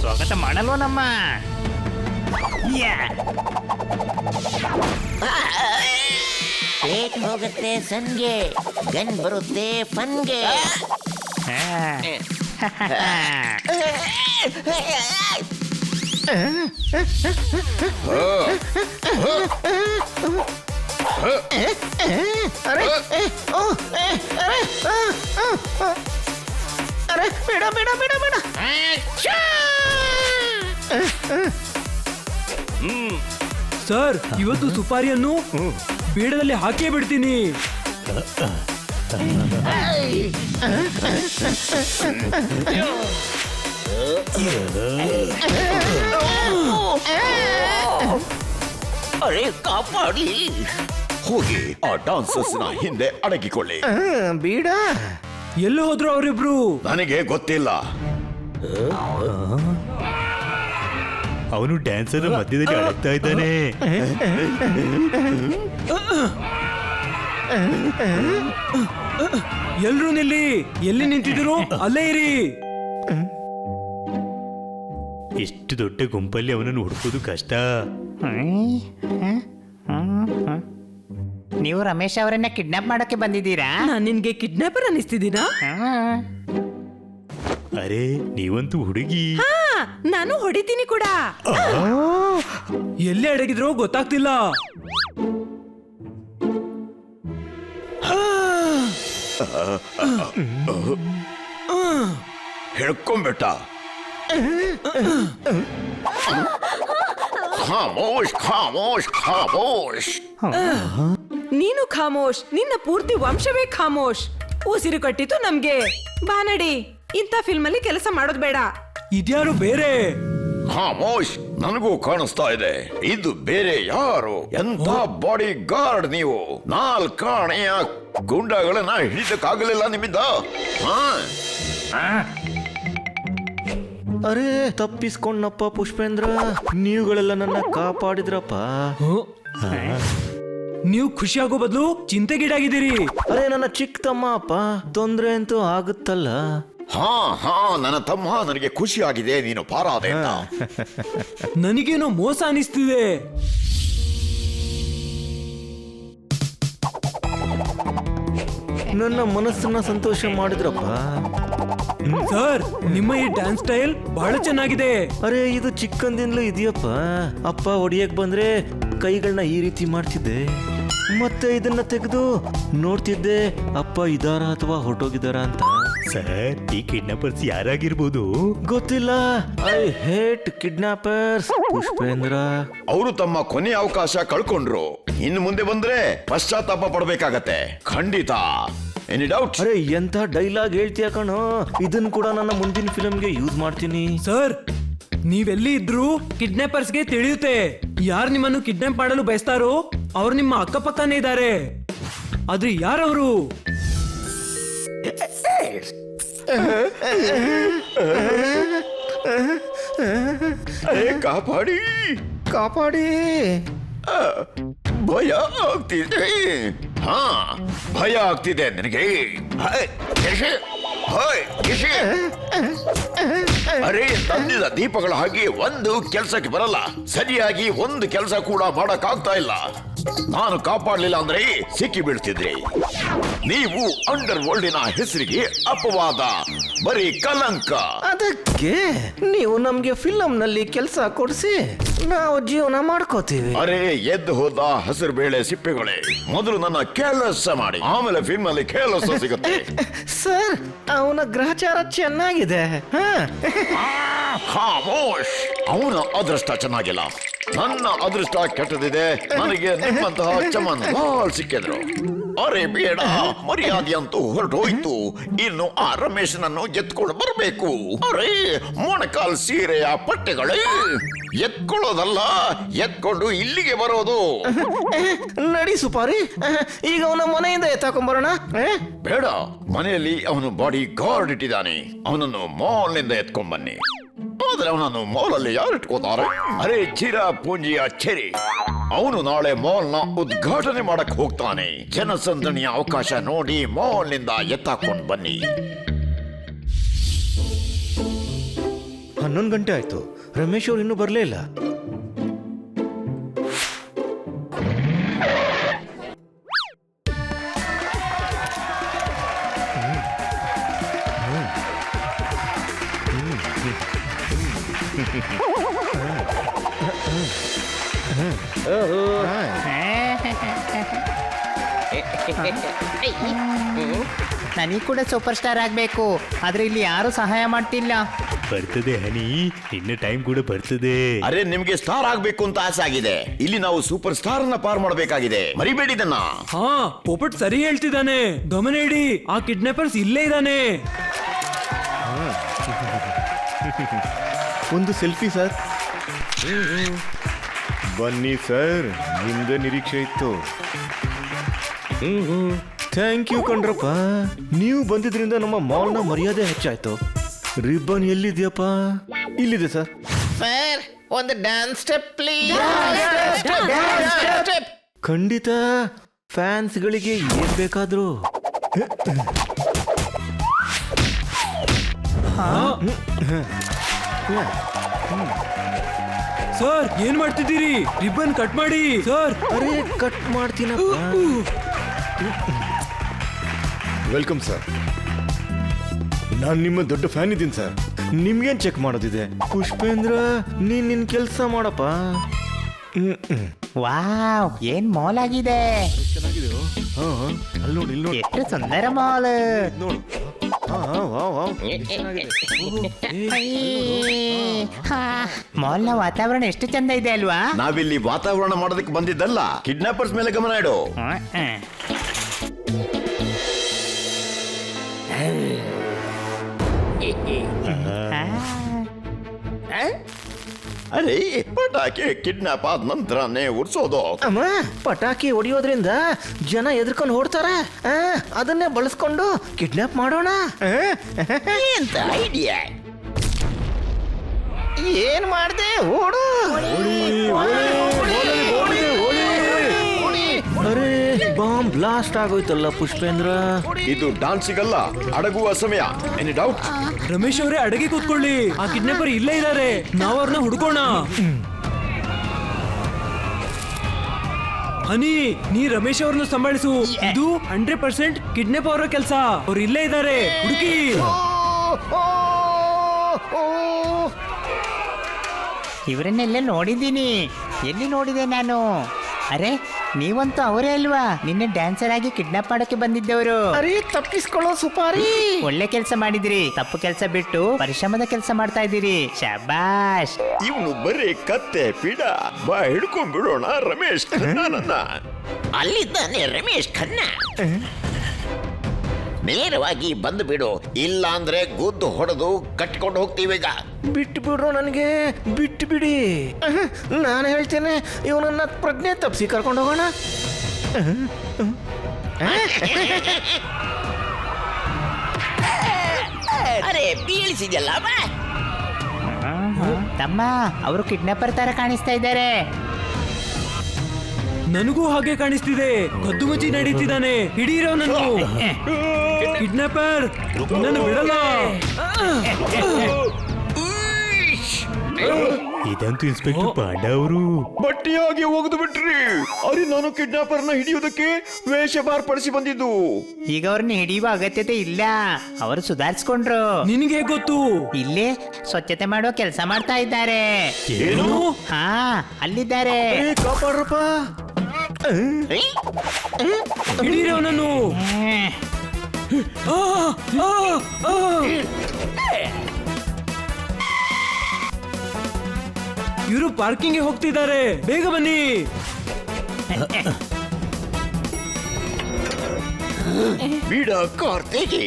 ಸ್ವಾಗತ ಮಾಡಲ್ವ ನಮ್ಮ. ಪೇಟ್ ಹೋಗುತ್ತೆ ಸನ್ಗೆ, ಗನ್ ಬರುತ್ತೆ ಫನ್ಗೆ. ಅರೆ ಬೇಡ ಬೇಡ ಬೇಡ ಬೇಡ. ಸರ್ ಇವತ್ತು ಸುಪಾರಿಯನ್ನು ಬೀಡದಲ್ಲಿ ಹಾಕೇ ಬಿಡ್ತೀನಿ. ಅರೆ ಕಾಪಾಡಿ. ಹೋಗಿ ಆ ಡಾನ್ಸರ್ಸ್ ನ ಹಿಂದೆ ಅಡಗಿಕೊಳ್ಳಿ. ಬೀಡ ಎಲ್ಲಿ ಹೋದ್ರು ಅವರಿಬ್ರು? ನನಗೆ ಗೊತ್ತಿಲ್ಲ. ಅವನು ಡ್ಯಾನ್ಸರ್ ಮಧ್ಯದಲ್ಲಿ ಅಡಗ್ತಾ ಇದ್ದಾನೆ. ಎಲ್ರು ನಿಲ್ಲಿ, ಎಲ್ಲಿ ನಿಂತಿದ್ರು ಅಲ್ಲೇ ಇರಿ. ಎಷ್ಟು ದೊಡ್ಡ ಗುಂಪಲ್ಲಿ ಅವನನ್ನು ಹುಡುಕೋದು ಕಷ್ಟ. ನೀವು ರಮೇಶ್ ಅವರನ್ನ ಕಿಡ್ನಾಪ್ ಮಾಡೋಕೆ ಬಂದಿದ್ದೀರಾ? ನಾನ್ ನಿನ್ಗೆ ಕಿಡ್ನಾಪರ್ ಅನ್ನಿಸ್ತಿದ್ದೀನಾ? ಅರೆ ನೀವಂತೂ ಹುಡುಗಿ. ಹಾ, ನಾನು ಹೊಡಿತೀನಿ ಕೂಡ. ಎಲ್ಲಿ ಅಡಗಿದ್ರು ಗೊತ್ತಾಗ್ತಿಲ್ಲ. ಹಿಡ್ಕೊಂಡ್ಬಿಟ್ಟ. ಖಾಮೋಶ್ ಖಾಮೋಶ್ ಖಾಮೋಶ್. ನೀನು ಖಾಮೋಶ್, ನಿನ್ನ ಪೂರ್ತಿ ವಂಶವೇ ಖಾಮೋಶ್. ಉಸಿರು ಕಟ್ಟಿತು ನಮ್ಗೆ. ಬಾ ನಡಿ, ಇಂಥ ಫಿಲ್ಮ್ ಅಲ್ಲಿ ಕೆಲಸ ಮಾಡೋದು ಬೇಡ. ಇದ್ಯಾರು ಬೇರೆ? ಖಾಮೋಶ್, ನನಗೂ ಕಾಣಿಸ್ತಾ ಇದೆ. ಇದು ಬೇರೆ ಯಾರು? ಎಂತ ಬಾಡಿ ಗಾರ್ಡ್ ನೀವು? 4 ಆಣೆಯ ಗುಂಡಗಳನ್ನ ಹಿಡಿದಕ್ಕಾಗಲಿಲ್ಲ ನಿಮ್ಮಿಂದ. ಅರೆ ತಪ್ಪಿಸ್ಕೊಂಡಪ್ಪ ಪುಷ್ಪೇಂದ್ರ, ನೀವುಗಳೆಲ್ಲ ನನ್ನ ಕಾಪಾಡಿದ್ರಪ್ಪ. ನೀವು ಖುಷಿಯಾಗೋ ಬದಲು ಚಿಂತೆಗೀಡಾಗಿದ್ದೀರಿ. ಅರೆ ನನ್ನ ಚಿಕ್ಕ ತಮ್ಮ ಅಪ್ಪ, ತೊಂದ್ರೆ ಅಂತೂ ಆಗುತ್ತಲ್ಲ. ಹಾ ಹಾ, ನನ್ನ ತಮ್ಮ, ನನಗೆ ಖುಷಿಯಾಗಿದೆ ನೀನು ಪಾರಾದೆ ಅಂತ. ನನಗೇನೋ ಮೋಸ ಅನಿಸ್ತಿದೆ. ನನ್ನ ಮನಸ್ಸನ್ನ ಸಂತೋಷ ಮಾಡಿದ್ರಪ್ಪ. ಸರ್, ನಿಮ್ಮ ಈ ಡ್ಯಾನ್ಸ್ ಸ್ಟೈಲ್ ಬಹಳ ಚೆನ್ನಾಗಿದೆ. ಅರೆ ಇದು ಚಿಕ್ಕಂದಿಂದಲೂ ಇದೆಯಪ್ಪ. ಅಪ್ಪ ಹೊಡಿಯಕ್ ಬಂದ್ರೆ ಕೈಗಳನ್ನ ಈ ರೀತಿ ಮಾಡ್ತಿದ್ದೆ, ಮತ್ತೆ ಇದನ್ನ ತೆಗೆದು ನೋಡ್ತಿದ್ದೆ ಅಪ್ಪ ಇದಾರ ಅಥವಾ ಹೊರಟೋಗಿದಾರ ಅಂತ. ಸರ್, ಈ ಕಿಡ್ನಾಪರ್ಸ್ ಯಾರಾಗಿರ್ಬೋದು? ಗೊತ್ತಿಲ್ಲ. I hate kidnappers Pushpendra. ಅವರು ತಮ್ಮ ಕೊನೆಯ ಅವಕಾಶ ಕಳ್ಕೊಂಡ್ರು. ಇನ್ನು ಮುಂದೆ ಬಂದ್ರೆ ಪಶ್ಚಾತ್ತಾಪ ಪಡ್ಬೇಕಾಗತ್ತೆ ಖಂಡಿತ. Any doubt? ಅರೆ ಎಂತ ಡೈಲಾಗ್ ಹೇಳ್ತೀಯ ಕಣೋ, ಇದನ್ ಕೂಡ ನನ್ನ ಮುಂದಿನ ಫಿಲ್ಮ್ಗೆ ಯೂಸ್ ಮಾಡ್ತೀನಿ. ಸರ್, ನೀವೆಲ್ಲಿ ಇದ್ರು ಕಿಡ್ನಾಪರ್ಸ್ಗೆ ತಿಳಿಯುತ್ತೆ. ಯಾರು ನಿಮ್ಮನ್ನು ಕಿಡ್ನಾಪ್ ಮಾಡಲು ಬಯಸ್ತಾರೋ ಅವ್ರು ನಿಮ್ಮ ಅಕ್ಕಪಕ್ಕನೇ ಇದ್ದಾರೆ. ಆದ್ರೆ ಯಾರವರು? ಕಾಪಾಡಿ ಕಾಪಾಡಿ. ಭಯ ಆಗ್ತಿದೆ. ಹಾ, ಭಯ ಆಗ್ತಿದೆ ನನಗೆ. ಹಾಯ್, ಯಶೆ, ಹಾಯ್, ಯಶೆ. ಅರೆ ತಂದಿದ ದೀಪಗಳ ಹಾಗೆ ಒಂದು ಕೆಲಸಕ್ಕೆ ಬರಲ್ಲ. ಸರಿಯಾಗಿ ಒಂದು ಕೆಲಸ ಕೂಡ ಮಾಡಕ್ಕಾಗ್ತಾ ಇಲ್ಲ. ನಾನು ಕಾಪಾಡಲಿಲ್ಲ ಅಂದ್ರೆ ಸಿಕ್ಕಿ ಬೀಳ್ತಿದ್ರಿ. ನೀವು ಅಂಡರ್ ವರ್ಲ್ಡಿನ ಹೆಸರಿಗೆ ಅಪವಾದ, ಬರೀ ಕಲಂಕ. ಅದಕ್ಕೆ ನೀವು ನಮ್ಗೆ ಫಿಲಂ ನಲ್ಲಿ ಕೆಲಸ ಕೊಡಿಸಿ ನಾವು ಜೀವನ ಮಾಡ್ಕೋತೀವಿ. ಅರೆ ಎದ್ದು ಹೋದ ಹಸಿರು ಬೇಳೆ ಸಿಪ್ಪೆಗಳೇ, ಮೊದಲು ನನ್ನ ಕೆಲಸ ಮಾಡಿ, ಆಮೇಲೆ ಫಿಲ್ಮ್ ಅಲ್ಲಿ ಕೆಲಸ ಸಿಗುತ್ತೆ. ಸರ್, ಅವನ ಗ್ರಹಚಾರ ಚೆನ್ನಾಗಿದೆ. ಖಾಮೋಶ್, ಅವನ ಅದೃಷ್ಟ ಚೆನ್ನಾಗಿಲ್ಲ, ನನ್ನ ಅದೃಷ್ಟ ಕೆಟ್ಟದಿದೆ. ನನಗೆ ನಿಮ್ಮಂತಹ ಚಮನ್ ಬಾಳ್ ಸಿಕ್ಕಿದ್ರು. ಅರೆ ಬೇಡ, ಮರ್ಯಾದೆ ಅಂತೂ ಹೊರಟೋಯ್ತು. ಇನ್ನು ಆ ರಮೇಶನನ್ನು ಎತ್ಕೊಂಡು ಬರಬೇಕು. ಅರೆ ಮೊಣಕಾಲ್ ಸೀರೆಯ ಪಟ್ಟೆಗಳೇ, ಎತ್ಕೊಳ್ಳೋದಲ್ಲ, ಎತ್ಕೊಂಡು ಇಲ್ಲಿಗೆ ಬರೋದು. ನಡಿ ಸುಪಾರಿ, ಈಗ ಅವನ ಮನೆಯಿಂದ ಎತ್ತಾಕೊಂಬರೋಣ. ಬೇಡ, ಮನೆಯಲ್ಲಿ ಅವನು ಬಾಡಿ ಗಾರ್ಡ್ ಇಟ್ಟಿದ್ದಾನೆ. ಅವನನ್ನು ಮಾಲ್ ನಿಂದ ಎತ್ಕೊಂಡ್ ಬನ್ನಿ. ಆದ್ರೆ ಅವನನ್ನು ಮಾಲ್ ಅಲ್ಲಿ ಯಾರು ಇಟ್ಕೋತಾರೆ? ಅರೆ ಚಿರ ಪೂಂಜಿಯ ಚೆರಿ, ಅವನು ನಾಳೆ ಮಾಲ್ ನ ಉದ್ಘಾಟನೆ ಮಾಡಕ್ ಹೋಗ್ತಾನೆ. ಜನಸಂದಣಿಯ ಅವಕಾಶ ನೋಡಿ ಮಾಲ್ ನಿಂದ ಎತ್ತಾಕೊಂಡ್ ಬನ್ನಿ. 11 ಗಂಟೆ ಆಯ್ತು, ರಮೇಶ್ ಅವ್ರು ಇನ್ನೂ ಬರ್ಲೇ ಇಲ್ಲ. ನನಗೆ ಕೂಡ ಸೂಪರ್ ಸ್ಟಾರ್ ಆಗ್ಬೇಕು, ಆದ್ರೆ ಇಲ್ಲಿ ಯಾರು ಸಹಾಯ ಮಾಡ್ತಿಲ್ಲ. ಬರ್ತದೆ ಹನಿ, ನಿನ್ನ ಟೈಮ್ ಕೂಡ ಬರ್ತದೆ. ಅರೆ ನಿಮ್ಗೆ ಸ್ಟಾರ್ ಆಗ್ಬೇಕು ಅಂತ ಆಸೆ ಆಗಿದೆ. ಇಲ್ಲಿ ನಾವು ಸೂಪರ್ ಸ್ಟಾರ್ ಅನ್ನ ಪಾರ್ ಮಾಡಬೇಕಾಗಿದೆ, ಮರಿಬೇಡಿ ಇದನ್ನ. ಹಾ, ಪೋಪಟ್ ಸರಿ ಹೇಳ್ತಿದ್ದಾನೆ. ಗಮನ ಇಡಿ, ಆ ಕಿಡ್ನಾಪರ್ಸ್ ಇಲ್ಲೇ ಇದ್ದಾನೆ. ಒಂದು ಸೆಲ್ಫಿ ಸರ್. ಬನ್ನಿ ಸರ್, ನಿಮ್ದೇ ನಿರೀಕ್ಷೆ ಇತ್ತು. ಥ್ಯಾಂಕ್ ಯು ಕಣ್ರಪ್ಪ, ನೀವು ಬಂದಿದ್ರಿಂದ ನಮ್ಮ ಮಾಲ್ನ ಮರ್ಯಾದೆ ಹೆಚ್ಚಾಯ್ತು. ರಿಬ್ಬನ್ ಎಲ್ಲಿದೆಯಪ್ಪ? ಇಲ್ಲಿದೆ ಸರ್. ಸರ್, ಒಂದು ಡ್ಯಾನ್ಸ್ ಸ್ಟೆಪ್ ಪ್ಲೀಸ್. ಖಂಡಿತ, ಫ್ಯಾನ್ಸ್ಗಳಿಗೆ ಏನ್ ಬೇಕಾದ್ರು. ಸರ್, ಏನ್ ಮಾಡ್ತಿದ್ದೀರಿ? ರಿಬ್ಬನ್ ಕಟ್ ಮಾಡಿ ಸರ್. ಅರೆ ಕಟ್ ಮಾಡ್ತೀನಪ್ಪ. ವೆಲ್ಕಮ್ ಸರ್, ನಾನು ನಿಮ್ಮ ದೊಡ್ಡ ಫ್ಯಾನ್ ಇದ್ದೀನಿ ಸರ್. ನಿಮ್ಗೇನ್ ಚೆಕ್ ಮಾಡೋದಿದೆ? ಪುಷ್ಪೇಂದ್ರ, ನೀನ್ ನಿನ್ ಕೆಲಸ ಮಾಡಪ್ಪ. ವಾವ್, ಏನ್ ಮಾಲ್ ಆಗಿದೆ. ಅಲ್ಲಿ ನೋಡಿ, ಇಲ್ಲಿ ನೋಡಿ, ಎಷ್ಟು ಸುಂದರ ಮಾಲ್. ನೋಡು. ಮಾಲ್ ನ ವಾತಾವರಣ ಎಷ್ಟು ಚಂದ ಇದೆ ಅಲ್ವಾ? ನಾವಿಲ್ಲಿ ವಾತಾವರಣ ಮಾಡೋದಕ್ಕೆ ಬಂದಿದ್ದಲ್ಲ, ಕಿಡ್ನಾಪರ್ಸ್ ಮೇಲೆ ಗಮನ ಇಡು. ಅರೆ ಪಟಾಕಿ ಕಿಡ್ನಾಪ್ ಆದ ನಂತರನೇ ಉಡ್ಸೋದು. ಅಮ್ಮ, ಪಟಾಕಿ ಹೊಡಿಯೋದ್ರಿಂದ ಜನ ಎದ್ರಕೊಂಡು ಓಡ್ತಾರ. ಅದನ್ನೇ ಬಳಸ್ಕೊಂಡು ಕಿಡ್ನಾಪ್ ಮಾಡೋಣ. ಎಂತ ಐಡಿಯಾ! ಏನ್ ಮಾಡ್ದೆ? ಓಡು. ಅರೆ ಬಾಂಬ್ ಬ್ಲಾಸ್ಟ್ ಆಗೋಯ್ತಲ್ಲ ಪುಷ್ಪೇಂದ್ರ. ಇದು ಡಾನ್ಸಿಗಲ್ಲ, ಅಡಗುವ ಸಮಯ. Any doubt? ರಮೇಶ್ ಅವರೇ ಅಡಗಿ ಕೂತ್ಕೊಳ್ಳಿ, ಆ ಕಿಡ್ನಾಪರ್ ಇಲ್ಲೇ ಇದ್ದಾರೆ, ನಾವ್ ಅವ್ರನ್ನ ಹುಡ್ಕೋಣ. ಹನಿ, ನೀ ರಮೇಶ್ ಅವ್ರನ್ನ ಸಂಭಾಳಿಸು. ಇದು 100% ಕಿಡ್ನಾಪ್ ಅವರ ಕೆಲಸ. ಅವ್ರು ಇಲ್ಲೇ ಇದ್ದಾರೆ, ಹುಡುಕಿ. ಇವರನ್ನೆಲ್ಲ ನೋಡಿದ್ದೀನಿ. ಎಲ್ಲಿ ನೋಡಿದೆ ನಾನು? ಅರೆ, ನೀವಂತೂ ಅವರೇ ಅಲ್ವಾ ನಿನ್ನೆ ಡ್ಯಾನ್ಸರ್ ಆಗಿ ಕಿಡ್ನಾಪ್ ಮಾಡೋಕೆ ಬಂದಿದ್ದವರು? ಅರೆ ತಪ್ಪಿಸ್ಕೊಳ್ಳೋ ಸುಪಾರಿ. ಒಳ್ಳೆ ಕೆಲಸ ಮಾಡಿದ್ರಿ. ತಪ್ಪು ಕೆಲಸ ಬಿಟ್ಟು ಪರಿಶ್ರಮದ ಕೆಲಸ ಮಾಡ್ತಾ ಇದ್ದೀರಿ. ಶಾಬಾಷ್. ಇವನು ಬರೀ ಕತ್ತೆ ಪೀಡ. ಬಾ ಹಿಡ್ಕೊಂಡ್ಬಿಡೋಣ ರಮೇಶ್ ಖನ್ನಾನನ್ನ. ಅಲ್ಲಿದ್ದಾನೆ ರಮೇಶ್ ಖನ್ನಾ. ನೇರವಾಗಿ ಬಂದು ಬಿಡು, ಇಲ್ಲ ಅಂದ್ರೆ ಗುದ್ದು ಹೊಡೆದು ಕಟ್ಕೊಂಡು ಹೋಗ್ತೀವಿ. ಈಗ ಬಿಟ್ಟು ಬಿಡ್ರು, ನನಗೆ ಬಿಟ್ಟು ಬಿಡಿ. ನಾನು ಹೇಳ್ತೇನೆ, ಇವನನ್ನ ಪ್ರಜ್ಞೆ ತಪ್ಪಿಸಿ ಕರ್ಕೊಂಡು ಹೋಗೋಣ. ಅರೆ ಬೀಳಿಸಿದ್ಯಲ್ಲ ಬಾ. ತಮ್ಮ, ಅವರು ಕಿಡ್ನಾಪರ್ ತರ ಕಾಣಿಸ್ತಾ ಇದ್ದಾರೆ. ನನಗೂ ಹಾಗೆ ಕಾಣಿಸ್ತಿದೆ. ಕದ್ದು ಮುಚ್ಚಿ ನಡೀತಿದ್ದಾನೆ. ಹಿಡೀರೋ ನನ್ನ ಕಿಡ್ನಾಪರ್, ನನ್ನ ಬಿಡಲ್ಲ. ಇದಂತೂ ಇನ್ಸ್ಪೆಕ್ಟರ್ ಪಾಂಡ ಅವರು. ಬಟ್ಟಿಯಾಗಿ ಒಗೆದು ಬಿಟ್ರಿ. ಅರೆ, ನಾನು ಕಿಡ್ನಾಪರ್ನ ಹಿಡಿಯೋದಕ್ಕೆ ವೇಷ ಮಾರ್ಪಡಿಸಿ ಬಂದಿದ್ದು. ಈಗ ಅವ್ರನ್ನ ಹಿಡಿಯುವ ಅಗತ್ಯತೆ ಇಲ್ಲ, ಅವರು ಸುಧಾರಿಸ್ಕೊಂಡ್ರು. ನಿನಗೆ ಹೇಗ್ ಗೊತ್ತು? ಇಲ್ಲೇ ಸ್ವಚ್ಛತೆ ಮಾಡುವ ಕೆಲಸ ಮಾಡ್ತಾ ಇದ್ದಾರೆ. ಏನು? ಹಾ, ಅಲ್ಲಿದ್ದಾರೆ. ಕಾಪಾಡ್ರಪ್ಪ. ಹಿಡೀರೋ ನಾನು. ಇವರು ಪಾರ್ಕಿಂಗ್ ಹೋಗ್ತಿದ್ದಾರೆ, ಬೇಗ ಬನ್ನಿ. ಬೀಡ ಕಾರ್ ತೆಗಿ.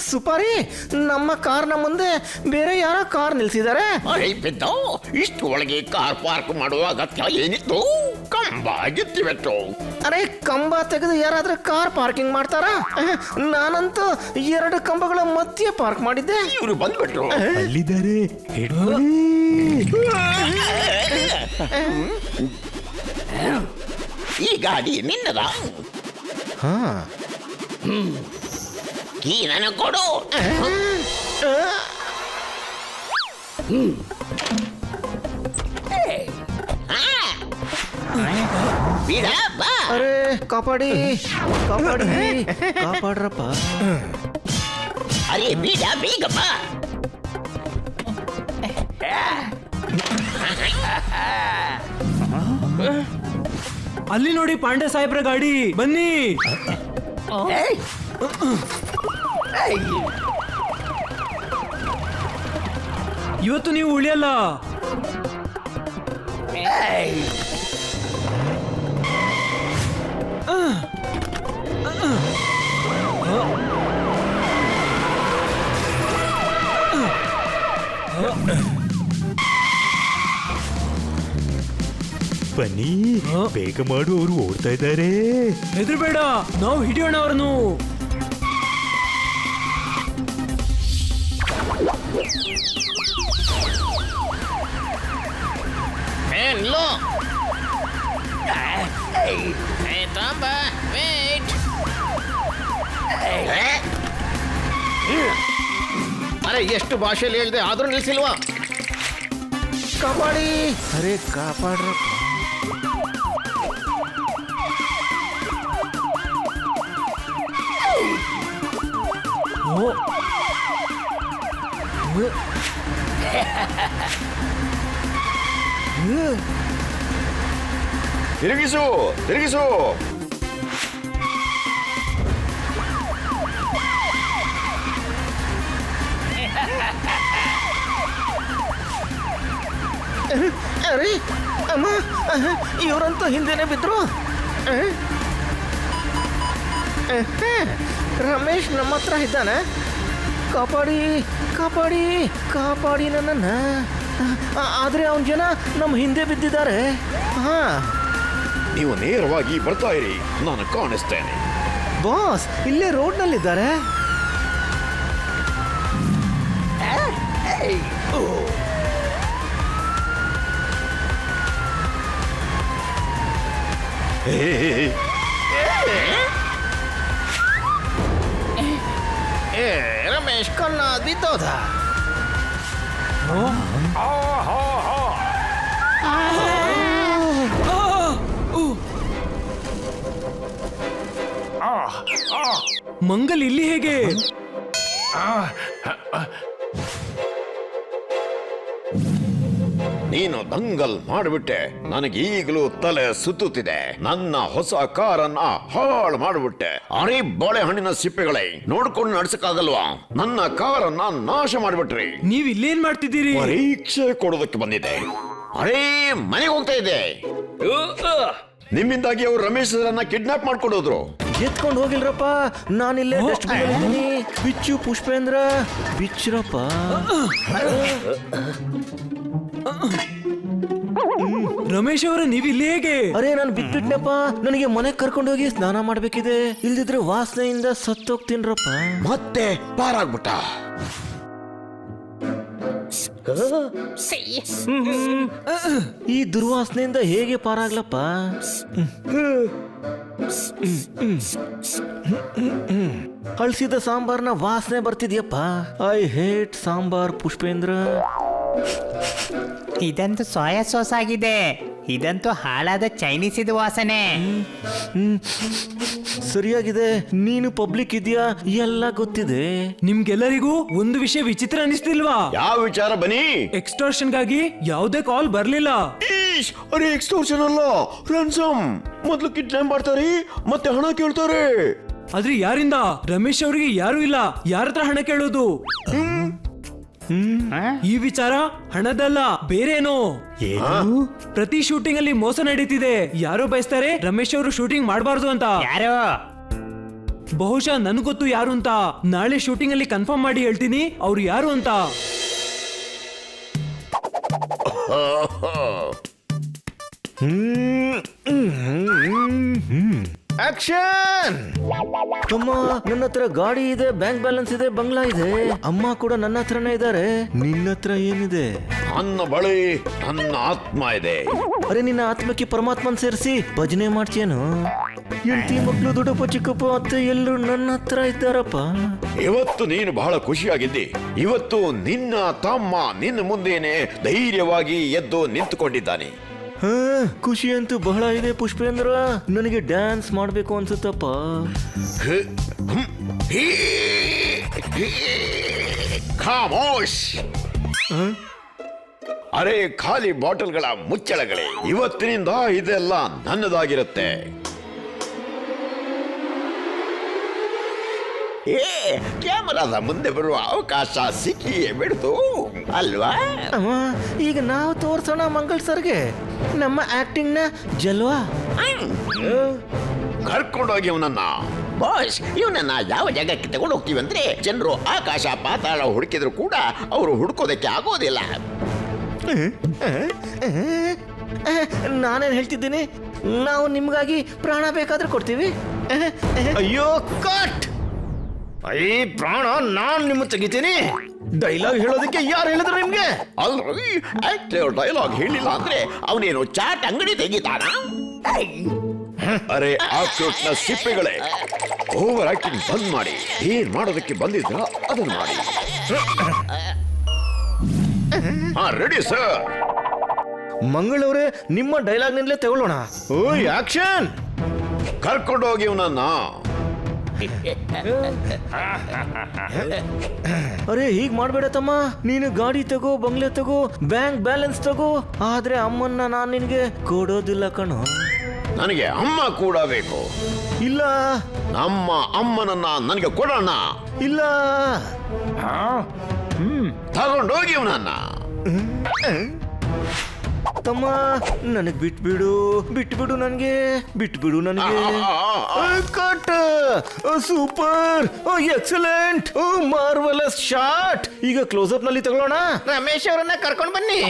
ಸುಪಾರಿ, ನಮ್ಮ ಕಾರ್ನ ಮುಂದೆ ಬೇರೆ ಯಾರೋ ಕಾರ್ ನಿಲ್ಸಿದ್ದಾರೆ. ಅರೆ ಬಿದ್ದು, ಇಷ್ಟು ಒಳಗೆ ಕಾರ್ ಪಾರ್ಕ್ ಮಾಡುವ ಅಗತ್ಯ ಏನಿತ್ತು? ಕಂಬ ಗಿತ್ತಿವೆಟ್ಟು. ಅರೆ, ಕಂಬ ತೆಗೆದು ಯಾರಾದ್ರೂ ಕಾರ್ ಪಾರ್ಕಿಂಗ್ ಮಾಡ್ತಾರಾ? ನಾನಂತೂ 2 ಕಂಬಗಳ ಮಧ್ಯೆ ಪಾರ್ಕ್ ಮಾಡಿದ್ದೆ. ಇವರು ಬಂದ್ಬಿಟ್ರು. ಅಲ್ಲಿದ್ದಾರೆ, ಈ ಗಾಡಿ ನಿನ್ನದ? ಹಾ, ಕೀ ನನಗೆ ಕೊಡು. ಬಿಡ ಬಾ. ಅರೆ ಕಾಪಾಡಿ, ಕಾಪಾಡಿ, ಕಾಪಾಡ್ರಪ್ಪ. ಅರೆ ಬಿಡ, ಬೇಗ ಬಾ. ಅಲ್ಲಿ ನೋಡಿ ಪಾಂಡೆ ಸಾಹೇಬ್ರ ಗಾಡಿ, ಬನ್ನಿ. ಇವತ್ತು ನೀವು ಉಳಿಯಲ್ಲ. ಬನ್ನಿ, ಬೇಗ ಮಾಡು, ಅವರು ಓಡ್ತಾ ಇದ್ದಾರೆ. ಹೆದರ್ಬೇಡ, ನಾವು ಹಿಡಿಯೋಣ ಅವ್ರನ್ನು. ಅರೆ, ಎಷ್ಟು ಭಾಷೆಯಲ್ಲಿ ಹೇಳಿದೆ ಆದ್ರೂ ನಿಲ್ಸಿಲ್ವಾ? ಕಾಪಾಡಿ. ಅರೆ ಕಾಪಾಡ್ರಪ್ಪ. ತಿರುಗಿಸು, ತಿರುಗಿಸು. ಅರೆ ಅಮ್ಮ, ಇವರಂತೂ ಹಿಂದೆನೆ ಬಿದ್ರು. ರಮೇಶ್ ನಮ್ಮ ಹತ್ರ ಇದ್ದಾನೆ. ಕಾಪಾಡಿ, ಕಾಪಾಡಿ, ಕಾಪಾಡಿ ನನ್ನನ್ನು. ಆದರೆ ಅವನ ಜನ ನಮ್ಮ ಹಿಂದೆ ಬಿದ್ದಿದ್ದಾರೆ. ಹಾ, ನೀವು ನೇರವಾಗಿ ಬರ್ತಾ ಇರಿ, ನಾನು ಕಾಣಿಸ್ತೇನೆ. ಬಾಸ್ ಇಲ್ಲೇ ರೋಡ್ನಲ್ಲಿದ್ದಾರೆ. ರಮೇಶ್ ಖನ್ನಾ ಬಿದ್ದೋದ. ಮಂಗಲ್ ಇಲ್ಲಿ ಹೇಗೆ? ನೀನು ದಂಗಲ್ ಮಾಡಿಬಿಟ್ಟೆ. ನನಗೆ ಈಗಲೂ ತಲೆ ಸುತ್ತುತ್ತಿದೆ. ನನ್ನ ಹೊಸ ಕಾರನ್ನ ಹಾಳು ಮಾಡಿಬಿಟ್ಟೆ. ಅರೆ ಬಾಳೆಹಣ್ಣಿನ ಸಿಪ್ಪೆಗಳೇ, ನೋಡ್ಕೊಂಡು ನಡ್ಸಕ್ಕಾಗಲ್ವಾ? ನನ್ನ ಕಾರನ್ನ ನಾಶ ಮಾಡಿಬಿಟ್ರಿ. ನೀವ್ ಇಲ್ಲೇನ್ ಮಾಡ್ತಿದ್ದೀರಿ? ಪರೀಕ್ಷೆ ಕೊಡೋದಕ್ಕೆ ಬಂದಿದೆ. ಅರೇ ಮನೆಗೆ ಹೋಗ್ತಾ ಇದೆ. ನಿಮ್ಮಿಂದಾಗಿ ಅವರು ರಮೇಶ್ ಅವರನ್ನ ಕಿಡ್ನಾಪ್ ಮಾಡ್ಕೊಂಡೋದ್ರು. ಎತ್ಕೊಂಡು ಹೋಗಿಲ್ರಪ್ಪ, ನಾನಿಲ್ಲೇ ಡಸ್ಟ್ಬಿನ್ ಇದ್ದೀನಿ. ಬಿಚ್ಚು ಪುಷ್ಪೇಂದ್ರ, ಬಿಚ್ಚ್ರಪ್ಪ. ರಮೇಶ್ ಅವರ ನೀವ್ ಇಲ್ಲಿ ಹೇಗೆ? ಅರೆ ನಾನು ಬಿಟ್ಬಿಟ್ನಪ್ಪ, ನನಗೆ ಮನೆಗೆ ಕರ್ಕೊಂಡು ಹೋಗಿ ಸ್ನಾನ ಮಾಡ್ಬೇಕಿದೆ. ಇಲ್ದಿದ್ರೆ ವಾಸನೆಯಿಂದ ಸತ್ತೋಗ್ತೀನ್ರಪ್ಪ. ಮತ್ತೆ ಪಾರಾಗ್ಬಿಟ್ಟ. ಈ ದುರ್ವಾಸನೆಯಿಂದ ಹೇಗೆ ಪಾರಾಗ್ಲಪ್ಪ? ಅಳ್ಸಿದ ಸಾಂಬಾರ್ನ ವಾಸನೆ ಬರ್ತಿದ್ಯಪ್ಪ. I hate sambar Pushpendra. ಇದಂತೂ ಸೋಯಾ ಸಾಸ್ ಆಗಿದೆ. ಇದಂತೂ ಹಾಳಾದ ಚೈನೀಸ್ ಇದು ವಾಸನೆ. ಸರಿಯಾಗಿದೆ, ನೀನು ಪಬ್ಲಿಕ್ ಇದೆಯಾ ಎಲ್ಲ ಗೊತ್ತಿದೆ. ನಿಮ್ಗೆಲ್ಲರಿಗೂ ಒಂದು ವಿಷಯ ವಿಚಿತ್ರ ಅನಿಸ್ತಿಲ್ವಾ? ಯಾವ ವಿಚಾರ ಬನ್ನಿ? ಎಕ್ಸ್ಟೋರ್ಷನ್ಗಾಗಿ ಯಾವುದೇ ಕಾಲ್ ಬರ್ಲಿಲ್ಲ. ಈಶ್, ಅರೆ ಎಕ್ಸ್ಟೋರ್ಷನ್ ಅಲ್ಲ, ರನ್ಸಮ್. ಮೊದಲು ಕಿಡ್ನಾಪ್ ಮಾಡ್ತಾರೆ, ಮತ್ತೆ ಹಣ ಕೇಳ್ತಾರೆ. ಆದ್ರೆ ಯಾರಿಂದ? ರಮೇಶ್ ಅವರಿಗೆ ಯಾರು ಇಲ್ಲ. ಯಾರ ಹತ್ರ ಹಣ ಕೇಳೋದು? ಈ ವಿಚಾರ ಹಣದಲ್ಲ, ಬೇರೇನೋ. ಪ್ರತಿ ಶೂಟಿಂಗ್ ಅಲ್ಲಿ ಮೋಸ ನಡೀತಿದೆ. ಯಾರೋ ಬಯಸ್ತಾರೆ ರಮೇಶ್ ಅವರು ಶೂಟಿಂಗ್ ಮಾಡಬಾರ್ದು ಅಂತ. ಯಾರು? ಬಹುಶಃ ನನ್ ಗೊತ್ತು ಯಾರು ಅಂತ. ನಾಳೆ ಶೂಟಿಂಗ್ ಅಲ್ಲಿ ಕನ್ಫರ್ಮ್ ಮಾಡಿ ಹೇಳ್ತೀನಿ ಅವ್ರು ಯಾರು ಅಂತ. ಆಕ್ಷನ್! ಅಮ್ಮ, ನನ್ನ ಹತ್ರ ಗಾಡಿ ಇದೆ, ಬ್ಯಾಂಕ್ ಬ್ಯಾಲೆನ್ಸ್ ಇದೆ, ಬಂಗ್ಲಾ ಇದೆ. ಅಮ್ಮ ಕೂಡ ನನ್ನ ಹತ್ರನೇ ಇದ್ದಾರೆ. ನಿನ್ನ ಹತ್ರ ಏನಿದೆ? ನನ್ನ ಬಳಿ ನನ್ನ ಆತ್ಮ ಇದೆ. ಅರೆ ನಿನ್ನ ಆತ್ಮಕ್ಕೆ ಪರಮಾತ್ಮನ್ ಸೇರಿಸಿ ಭಜನೆ ಮಾಡ್ತೀಯೇನು? ಹೆಂಡತಿ ಮಕ್ಕಳು ದೊಡ್ಡಪ್ಪ ಚಿಕ್ಕಪ್ಪ ಅತ್ತೆ ಎಲ್ಲರೂ ನನ್ನ ಹತ್ರ ಇದ್ದಾರಪ್ಪ. ಇವತ್ತು ನೀನು ಬಹಳ ಖುಷಿಯಾಗಿದ್ದಿ. ಇವತ್ತು ನಿನ್ನ ತಮ್ಮ ನಿನ್ನ ಮುಂದೇನೆ ಧೈರ್ಯವಾಗಿ ಎದ್ದು ನಿಂತುಕೊಂಡಿದ್ದಾನೆ. ಹಾ, ಖುಷಿ ಅಂತೂ ಬಹಳ ಇದೆ ಪುಷ್ಪೇಂದ್ರ. ನನಗೆ ಡ್ಯಾನ್ಸ್ ಮಾಡ್ಬೇಕು ಅನ್ಸುತ್ತಪ್ಪ. ಖಾಮೋಶ್! ಅರೆ ಖಾಲಿ ಬಾಟಲ್ಗಳ ಮುಚ್ಚಳಗಳೇ, ಇವತ್ತಿನಿಂದ ಇದೆಲ್ಲ ನನ್ನದಾಗಿರುತ್ತೆ. ಕ್ಯಾಮರಾದ ಮುಂದೆ ಬರುವ ಅವಕಾಶ ಸಿಕ್ಕಿಯೇ ಬಿಡ್ತು ಅಲ್ವಾ? ಅಮ್ಮ, ಈಗ ನಾವು ತೋರ್ಸೋಣ ಮಂಗಳ್ ಸರ್ಗೆ ನಮ್ಮ ಆಕ್ಟಿಂಗ್ ನ ಜಲ್ವಾ. ಕರ್ಕೊಂಡೋಗಿ ಅವನನ್ನ. ಬಾಸ್, ಇವನನ್ನ ಯಾವ ಜಾಗಕ್ಕೆ ತಗೊಂಡು ಹೋಗ್ತೀವಿ ಅಂದ್ರೆ ಜನರು ಆಕಾಶ ಪಾತಾಳ ಹುಡುಕಿದ್ರು ಕೂಡ ಅವರು ಹುಡುಕೋದಕ್ಕೆ ಆಗೋದಿಲ್ಲ. ನಾನೇನ್ ಹೇಳ್ತಿದ್ದೀನಿ, ನಾವು ನಿಮ್ಗಾಗಿ ಪ್ರಾಣ ಬೇಕಾದ್ರೆ ಕೊಡ್ತೀವಿ. ಅಯ್ಯೋ ಕಟ್! ಈ ಪ್ರಾಣ ನಾನ್ ನಿಮ್ಮ ತೆಗಿತೀನಿ. ಡೈಲಾಗ್ ಹೇಳೋದಕ್ಕೆ ಯಾರು ಹೇಳಿದ್ರು ನಿಮ್ಗೆ? ಅಲ್ರಿ, ಆಕ್ಟರ್ ಡೈಲಾಗ್ ಹೇಳಿಲ್ಲ ಅಂದ್ರೆ ಅವನೇನು ಚಾಟ್ ಅಂಗಡಿ ತೆಗಿತಾನ? ಅರೆ ಆಕ್ರೋಟ್ನ ಸಿಪ್ಪೆಗಳೇ, ಓವರ್ ಆಕ್ಟಿಂಗ್ ಬಂದ್ ಮಾಡಿ. ಏನ್ ಮಾಡೋದಕ್ಕೆ ಬಂದಿದ್ರ ಅದನ್ನ ಮಾಡಿ. ಹಾ, ರೆಡಿ ಸರ್. ಮಂಗಳವ್ರೆ, ನಿಮ್ಮ ಡೈಲಾಗ್ ನಿಂದಲೇ ತಗೊಳ್ಳೋಣ. ಓಯ್ ಆಕ್ಷನ್! ಕರ್ಕೊಂಡೋಗಿ ಅವನನ್ನ. ಅರೆ ಹೀಗ್ ಮಾಡ್ಬೇಡ ತಮ್ಮ. ನೀನು ಗಾಡಿ ತಗೋ, ಬಂಗ್ಲೆ ತಗೋ, ಬ್ಯಾಂಕ್ ಬ್ಯಾಲೆನ್ಸ್ ತಗೋ, ಆದ್ರೆ ಅಮ್ಮನ್ನ ನಾನ್ ನಿನ್ಗೆ ಕೊಡೋದಿಲ್ಲ ಕಣೋ. ನನಗೆ ಅಮ್ಮ ಕೂಡ ಬೇಕು. ಇಲ್ಲ ನಮ್ಮ ಅಮ್ಮನನ್ನ ನನಗೆ ಕೊಡೋಣ. ಇಲ್ಲ. ತಗೊಂಡೋಗಿ ಅವನನ್ನ. ತಮ್ಮ ನನಗ್ ಬಿಟ್ಬಿಡು, ಬಿಟ್ಬಿಡು ನನ್ಗೆ, ಬಿಟ್ಬಿಡು ನನಗೆ. Cut! Super, excellent, marvellous shot. ಈಗ ಕ್ಲೋಸ್ ಅಪ್ ನಲ್ಲಿ ತಗೊಳ್ಳೋಣ. ರಮೇಶ್ ಅವರನ್ನ ಕರ್ಕೊಂಡು ಬನ್ನಿ.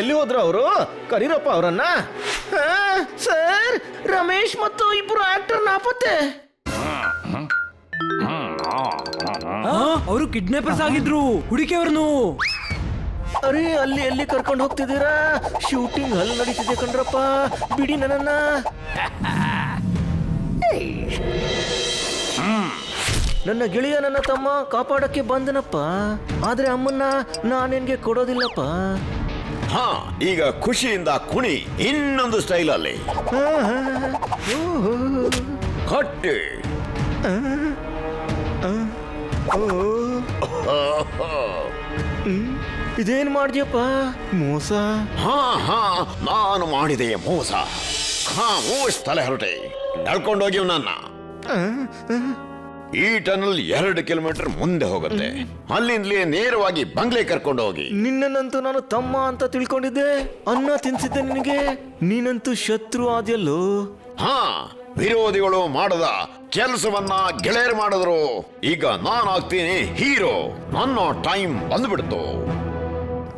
ಎಲ್ಲಿ ಹೋದ್ರು ಅವರು? ಕರೀರಪ್ಪ ಅವರನ್ನ. ಸರ್, ರಮೇಶ್ ಮತ್ತು ಇಬ್ರು ಆಕ್ಟರ್ ನಾಪತ್ತೆ. ಅವರು ಕಿಡ್ನಾಪರ್ಸ್ ಆಗಿದ್ರು, ಹುಡುಕಿ ಅವ್ರನ್ನು. ಅರೆ, ಅಲ್ಲಿ ಎಲ್ಲಿ ಕರ್ಕೊಂಡು ಹೋಗ್ತಿದ್ದೀರಾ? ಶೂಟಿಂಗ್ ಅಲ್ಲಿ ನಡೀತಿದೆ ಕಣ್ರಪ್ಪ, ಬಿಡಿ ನನ್ನನ್ನ. ನನ್ನ ಗೆಳೆಯ ನನ್ನ ತಮ್ಮ ಕಾಪಾಡಕ್ಕೆ ಬಂದನಪ್ಪ, ಆದ್ರೆ ಅಮ್ಮನ್ನ ನಾನೇನ್ಗೆ ಕೊಡೋದಿಲ್ಲಪ್ಪ. ಹಾ, ಈಗ ಖುಷಿಯಿಂದ ಕುಣಿ ಇನ್ನೊಂದು ಸ್ಟೈಲ್ ಅಲ್ಲಿ. ಕಟ್ಟಿ. ಇದೇನ್ ಮಾಡ್ದ್ಯಪ್ಪ? ಮೋಸ. ಹಾ ಹಾ, ನಾನು ಮಾಡಿದೆ ಮೋಸ. ಖಾಮೋಶ್ ತಲೆ ಹೊರಟೆ. ನಡ್ಕೊಂಡೋಗಿ ನನ್ನ ಈ ಟನಲ್ 2 ಕಿಲೋಮೀಟರ್ ಮುಂದೆ ಹೋಗುತ್ತೆ. ಅಲ್ಲಿಂದಲೇ ನೇರವಾಗಿ ಬಂಗ್ಲೆ ಕರ್ಕೊಂಡು ಹೋಗಿ. ನಿನ್ನನ್ನಂತೂ ನಾನು ತಮ್ಮ ಅಂತ ತಿಳ್ಕೊಂಡಿದ್ದೆ, ಅನ್ನ ತಿನ್ಸಿದ್ದೆ ನಿನಗೆ. ನೀನಂತೂ ಶತ್ರು ಆದ್ಯಲ್ಲೋ. ಹಾ, ವಿರೋಧಿಗಳು ಮಾಡದ ಕೆಲಸವನ್ನ ಗೆಳೆಯರು ಮಾಡಿದ್ರು. ಈಗ ನಾನಾಗ್ತೀನಿ ಹೀರೋ. ನನ್ನ ಟೈಮ್ ಬಂದ್ಬಿಡ್ತು.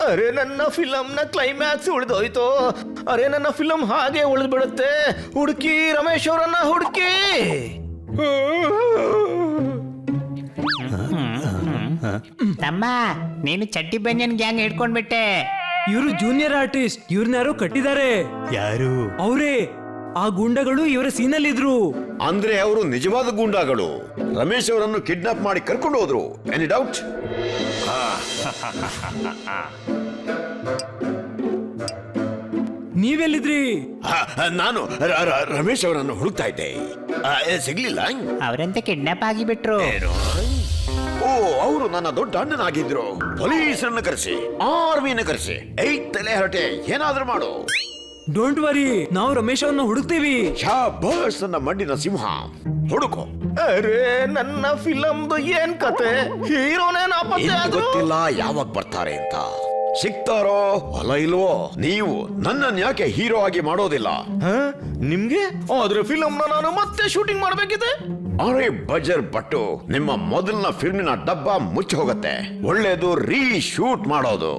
ಅರೆ, ನನ್ನ ಫಿಲಂನ ಕ್ಲೈಮ್ಯಾಕ್ಸ್ ಉಳಿದೋಯ್ತು. ಅರೆ, ನನ್ನ ಫಿಲಂ ಹಾಗೆ ಉಳಿದ್ಬಿಡುತ್ತೆ. ಹುಡುಕಿ ರಮೇಶ್ ಅವರನ್ನ, ಹುಡುಕಿ. ತಮ್ಮ, ನೀನು ಚಡ್ಡಿ ಬನಿಯನ್ ಗ್ಯಾಂಗ್ ಹಿಡ್ಕೊಂಡ್ಬಿಟ್ಟೆ. ಇವರು ಜೂನಿಯರ್ ಆರ್ಟಿಸ್ಟ್, ಇವ್ರನ್ನಾರು ಕಟ್ಟಿದ್ದಾರೆ. ಯಾರು? ಅವರೇ ಆ ಗೂಂಡಗಳು ಇವರ ಸೀನಲ್ಲಿದ್ರು. ಅಂದ್ರೆ ಅವರು ನಿಜವಾದ ಗೂಂಡಾಗಳು. ರಮೇಶ್ ಅವರನ್ನು ಕಿಡ್ನಾಪ್ ಮಾಡಿ ಕರ್ಕೊಂಡು ಹೋದ್ರು. Any doubt? ನೀವೆಲ್ಲಿದ್ರಿ? ನಾನು ರಮೇಶ್ ಅವರನ್ನು ಹುಡುಕ್ತಾ ಇದ್ದೆ. ಸಿಗ್ಲಿಲ್ಲ. ಅವರಂತೆ ಕಿಡ್ನಾಪ್ ಆಗಿಬಿಟ್ರು. ಓ, ಅವರು ನನ್ನ ದೊಡ್ಡ ಅಣ್ಣನಾಗಿದ್ರು. ಪೊಲೀಸರನ್ನು ಕರೆಸಿ, ಆರ್ಮಿನ ಕರೆಸಿ. ತಲೆ ಹೊರಟೆ, ಏನಾದ್ರೂ ಮಾಡು. ಡೋಂಟ್ ವರಿ, ನಾವು ರಮೇಶ್ ಅವ್ರನ್ನ ಹುಡುಕ್ತೀವಿ. ಶಾಬಾಸ್, ನನ್ನ ಮಂಡಿನ ಸಿಂಹ. ಹುಡುಕೋ. ಅರೆ, ನನ್ನ ಫಿಲಂದು ಏನ್ ಕತೆ? ಹೀರೋನೇ ನಾಪತ್ತೆ ಇನ್ನು ಆದ್ರು. ಗೊತ್ತಿಲ್ಲ ಯಾವಾಗ ಬರ್ತಾರೆ ಅಂತ. ಸಿಗ್ತಾರೋ ಅಲ್ಲ ಇಲ್ವೋ? ನೀವು ನನ್ನನ್ನು ಯಾಕೆ ಹೀರೋ ಆಗಿ ಮಾಡೋದಿಲ್ಲ? ನಿಮ್ಗೆ ಆದ್ರೆ ಫಿಲಂನ ನಾನು ಮತ್ತೆ ಶೂಟಿಂಗ್ ಮಾಡ್ಬೇಕಿದೆ. ಅರೆ ಬಜರ್ ಬಟ್ಟು, ನಿಮ್ಮ ಮೊದಲಿನ ಫಿಲ್ಮಿನ ಡಬ್ಬ ಮುಚ್ಚಿ ಹೋಗುತ್ತೆ. ಒಳ್ಳೇದು ರೀ ಶೂಟ್ ಮಾಡೋದು.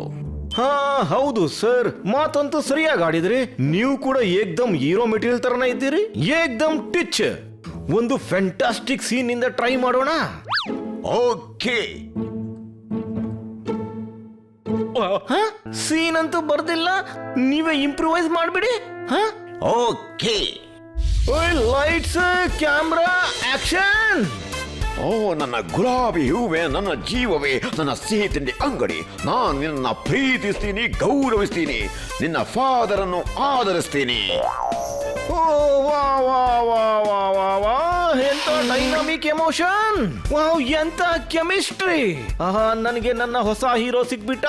ಹಾ, ಹೌದು ಸರ್, ಮಾತಂತೂ ಸರಿಯಾಗಿ ಆಡಿದ್ರಿ. ನೀವು ಕೂಡ ಏಕ್ದಮ್ ಹೀರೋ ಮೆಟೀರಿಯಲ್ ತರನೇ ಇದ್ದೀರಿ. ಏಕ್ದಮ್ ಟಿಚ್. ಒಂದು ಫ್ಯಾಂಟಾಸ್ಟಿಕ್ ಸೀನ್ ಇಂದ ಟ್ರೈ ಮಾಡೋಣ. ಓಕೆ. ಸೀನ್ ಅಂತೂ ಬರ್ದಿಲ್ಲ, ನೀವೇ ಇಂಪ್ರೂವೈಸ್ ಮಾಡ್ಬಿಡಿ. ಓಕೆ. Lights, camera, action. ಓ, ನನ್ನ ಗುಲಾಬಿ ಹೂವೆ, ನನ್ನ ಜೀವವೇ, ನನ್ನ ಸಿಹಿ ತಿಂಡಿ ಅಂಗಡಿ. ನಾನು ನಿನ್ನ ಪ್ರೀತಿಸ್ತೀನಿ, ಗೌರವಿಸ್ತೀನಿ. ನಿನ್ನ ಫಾದರ್ ಅನ್ನು ಆದರಿಸ್ತೀನಿ. ಓ, ವಾ ವಾ ವಾ ವಾ ವಾ ವಾ, ಎಂತ ಡೈನಾಮಿಕ್ ಎಮೋಷನ್. ವಾವ್, ಎಂತ ಕೆಮಿಸ್ಟ್ರಿ. ಆಹಾ, ನನಗೆ ನನ್ನ ಹೊಸ ಹೀರೋ ಸಿಕ್ಬಿಟ್ಟ.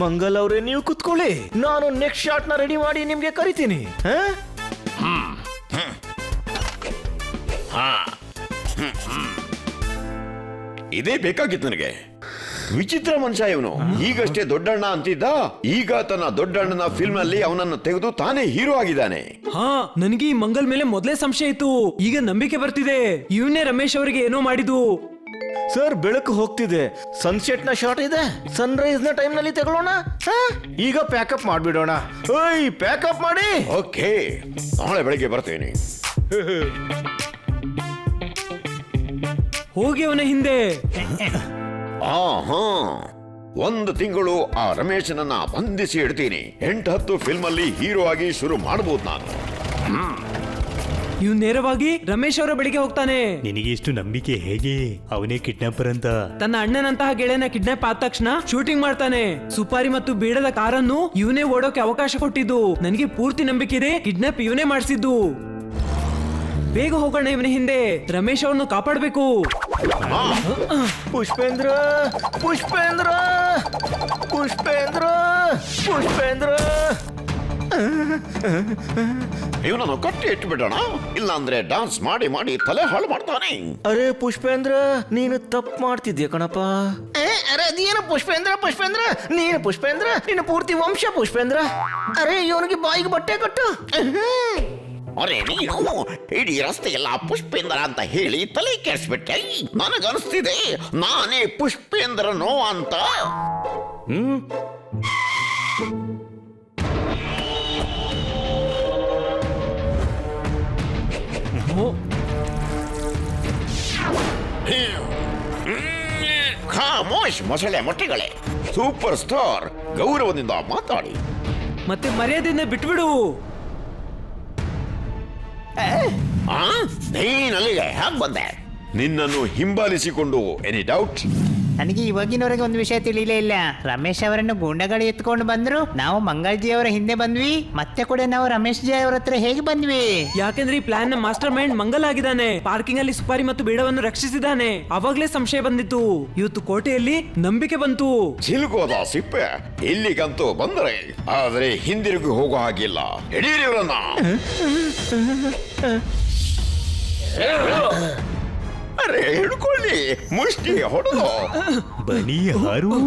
ಮಂಗಲ್ ಅವರೇ, ನೀವು ಕುತ್ಕೊಳ್ಳಿ. ನಾನು ನೆಕ್ಸ್ಟ್ ಶಾಟ್ ನ ರೆಡಿ ಮಾಡಿ ನಿಮ್ಗೆ ಕರಿತೀನಿ. ಇದೇ ಬೇಕಾಗಿತ್ತು ನನಗೆ. ವಿಚಿತ್ರ ಮನುಷ್ಯ ಇವನು. ಈಗಷ್ಟೇ ದೊಡ್ಡಣ್ಣ ಅಂತಿದ್ದ, ಈಗ ತನ್ನ ದೊಡ್ಡಣ್ಣನ ಫಿಲ್ಮ್ ನಲ್ಲಿ ಅವನನ್ನು ತೆಗೆದು ತಾನೇ ಹೀರೋ ಆಗಿದ್ದಾನೆ. ಹಾ, ನನಗೆ ಈ ಮಂಗಲ್ ಮೇಲೆ ಮೊದಲೇ ಸಂಶಯ ಇತ್ತು, ಈಗ ನಂಬಿಕೆ ಬರ್ತಿದೆ. ಇವನೇ ರಮೇಶ್ ಅವರಿಗೆ ಏನೋ ಮಾಡಿದ್ದು. ಸರ್, ಬೆಳಕು ಹೋಗ್ತಿದೆ, ಸನ್ಸೆಟ್ ನ ಶಾಟ್ ಇದೆ. ಸನ್ರೈಸ್ ನ ಟೈಮ್ ನಲ್ಲಿ ತಗೊಳ್ಳೋಣ. ಈಗ ಪ್ಯಾಕಪ್ ಮಾಡ್ಬಿಡೋಣ. ಓಯ್, ಪ್ಯಾಕಪ್ ಮಾಡಿ. ಓಕೆ, ನಾಳೆ ಬೆಳಿಗ್ಗೆ ಬರ್ತೇನೆ. ಹೋಗಿ ಅವನ ಹಿಂದೆ. ಆಹಾ, 1 ತಿಂಗಳು ಆ ರಮೇಶನನ್ನ ಬಂಧಿಸಿ ಇಡ್ತೀನಿ. 8-10 ಫಿಲ್ಮ್ ಅಲ್ಲಿ ಹೀರೋ ಆಗಿ ಶುರು ಮಾಡಬಹುದು ನಾನು. ಇವ್ ನೇರವಾಗಿ ರಮೇಶ್ ಅವರ ಬಳಿಗೆ ಹೋಗ್ತಾನೆ. ನಿನಗೆ ಇಷ್ಟು ನಂಬಿಕೆ ಹೇಗೆ? ಅವನೇ ಕಿಡ್ನಾಪರ್ ಅಂತ. ತನ್ನ ಅಣ್ಣನಂತಹ ಗೆಳೆಯನ ಕಿಡ್ನಾಪ್ ಆದ ತಕ್ಷಣ ಶೂಟಿಂಗ್ ಮಾಡ್ತಾನೆ. ಸುಪಾರಿ ಮತ್ತು ಬೇಡದ ಕಾರನ್ನು ಇವನೇ ಓಡೋಕೆ ಅವಕಾಶ ಕೊಟ್ಟಿದ್ದು. ನನಗೆ ಪೂರ್ತಿ ನಂಬಿಕೆ ಇದೆ, ಕಿಡ್ನಾಪ್ ಇವನೇ ಮಾಡಿಸಿದ್ದು. ಬೇಗ ಹೋಗೋಣ ಇವನ ಹಿಂದೆ. ರಮೇಶ್ ಅವರನ್ನು ಕಾಪಾಡಬೇಕು. ಪುಷ್ಪೇಂದ್ರ, ಪುಷ್ಪೇಂದ್ರ, ಪುಷ್ಪೇಂದ್ರ, ಪುಷ್ಪೇಂದ್ರ. ಇವನನ್ನು ಕಟ್ಟಿ ಇಟ್ಬಿಡೋಣ, ಇಲ್ಲ ಅಂದ್ರೆ ಡಾನ್ಸ್ ಮಾಡಿ ಮಾಡಿ ತಲೆ ಹಾಳು ಮಾಡ್ತಾನೆ. ಅರೆ ಪುಷ್ಪೇಂದ್ರ, ನೀನು ತಪ್ಪು ಮಾಡ್ತಿದ್ಯಾ ಕಣಪ್ಪ. ಅರೆ ಅದೇನು ಪುಷ್ಪೇಂದ್ರ, ಪುಷ್ಪೇಂದ್ರ, ನೀನು ಪುಷ್ಪೇಂದ್ರ, ನಿನ್ನ ಪೂರ್ತಿ ವಂಶ ಪುಷ್ಪೇಂದ್ರ. ಅರೆ ಇವನಿಗೆ ಬಾಯಿಗೆ ಬಟ್ಟೆ ಕಟ್ಟು. ಅರೆ ನೀನು ಇಡೀ ರಸ್ತೆ ಎಲ್ಲ ಪುಷ್ಪೇಂದ್ರ ಅಂತ ಹೇಳಿ ತಲೆ ಕೆಡಿಸ್ಬಿಟ್ಟೆ. ನನಗನ್ನಿಸ್ತಿದೆ ನಾನೇ ಪುಷ್ಪೇಂದ್ರನೋ ಅಂತ. ಖಮೋಶ್ ಮೊಸಳೆ ಮೊಟ್ಟೆಗಳೇ, ಸೂಪರ್ ಸ್ಟಾರ್ ಗೌರವದಿಂದ ಮಾತಾಡಿ. ಮತ್ತೆ ಮರ್ಯಾದೆಯಿಂದ ಬಿಟ್ಬಿಡು. ನೀನ್ ಅಲ್ಲಿಗೆ ಹೇಗೆ ಬಂದೆ? ನಿನ್ನನ್ನು ಹಿಂಬಾಲಿಸಿಕೊಂಡು ಎನಿ ಡೌಟ್? ನನಗೆ ಇವಾಗಿನವರೆಗೆ ಒಂದು ವಿಷಯ ತಿಳಿಲೇ ಇಲ್ಲ. ರಮೇಶ್ ಅವರನ್ನು ಗೂಂಡಗಳು ಎತ್ಕೊಂಡು ಬಂದ್ರು, ನಾವು ಮಂಗಳ್ಜಿ ಅವರ ಹಿಂದೆ ಬಂದ್ವಿ, ಮತ್ತೆ ಕೂಡ ನಾವು ರಮೇಶ್ ಜಿ ಅವರ ಹತ್ರ ಹೇಗೆ ಬಂದ್ವಿ? ಯಾಕೆಂದ್ರೆ ಈ ಪ್ಲಾನ್ ನ ಮಾಸ್ಟರ್ ಮೈಂಡ್ ಮಂಗಲ್ ಆಗಿದ್ದಾನೆ. ಪಾರ್ಕಿಂಗ್ ಅಲ್ಲಿ ಸುಪಾರಿ ಮತ್ತು ಬೇಡವನ್ನು ರಕ್ಷಿಸಿದ್ದಾನೆ. ಅವಾಗ್ಲೇ ಸಂಶಯ ಬಂದಿತ್ತು. ಇವತ್ತು ಕೋಟೆಯಲ್ಲಿ ನಂಬಿಕೆ ಬಂತು. ಚಿಲ್ಕೋದ ಸಿಪ್ಪೆ ಇಲ್ಲಿಗಂತೂ ಬಂದರೆ, ಆದ್ರೆ ಹಿಂದಿರುಗಿ ಹೋಗೋ ಹಾಗಿಲ್ಲ. ಹಿಡೀರಿ ಇವ್ರನ್ನ. ಅರೆ ಹಿಡ್ಕೊಳ್ಳಿ, ಮುಷ್ಟಿ ಹೊಡೆದು. ಬನಿ ಹಾರು.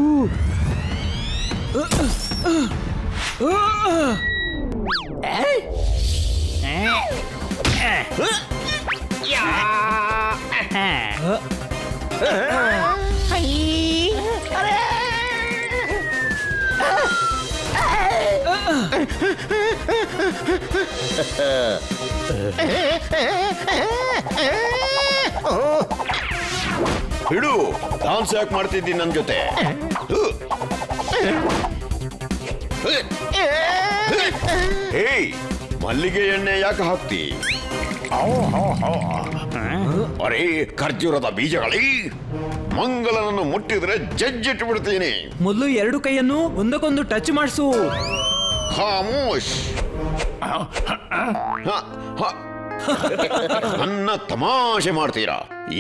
ಹಿಡು, ಡಾನ್ಸ್ ಯಾಕೆ ಮಾಡ್ತಿದ್ದೀನಿ ನನ್ನ ಜೊತೆ? ಹೇಯ್, ಮಲ್ಲಿಗೆ ಎಣ್ಣೆ ಯಾಕೆ ಹಾಕ್ತಿ? ಅರೇ ಖರ್ಜೂರದ ಬೀಜಗಳೇ, ಮಂಗಲನನ್ನು ಮುಟ್ಟಿದ್ರೆ ಜಜ್ಜಿಟ್ಟು ಬಿಡ್ತೀನಿ. ಮೊದಲು ಎರಡು ಕೈಯನ್ನು ಒಂದಕ್ಕೊಂದು ಟಚ್ ಮಾಡಿಸು. ಖಾಮೋಶ್. ನನ್ನ ತಮಾಷೆ ಮಾಡ್ತೀರಾ?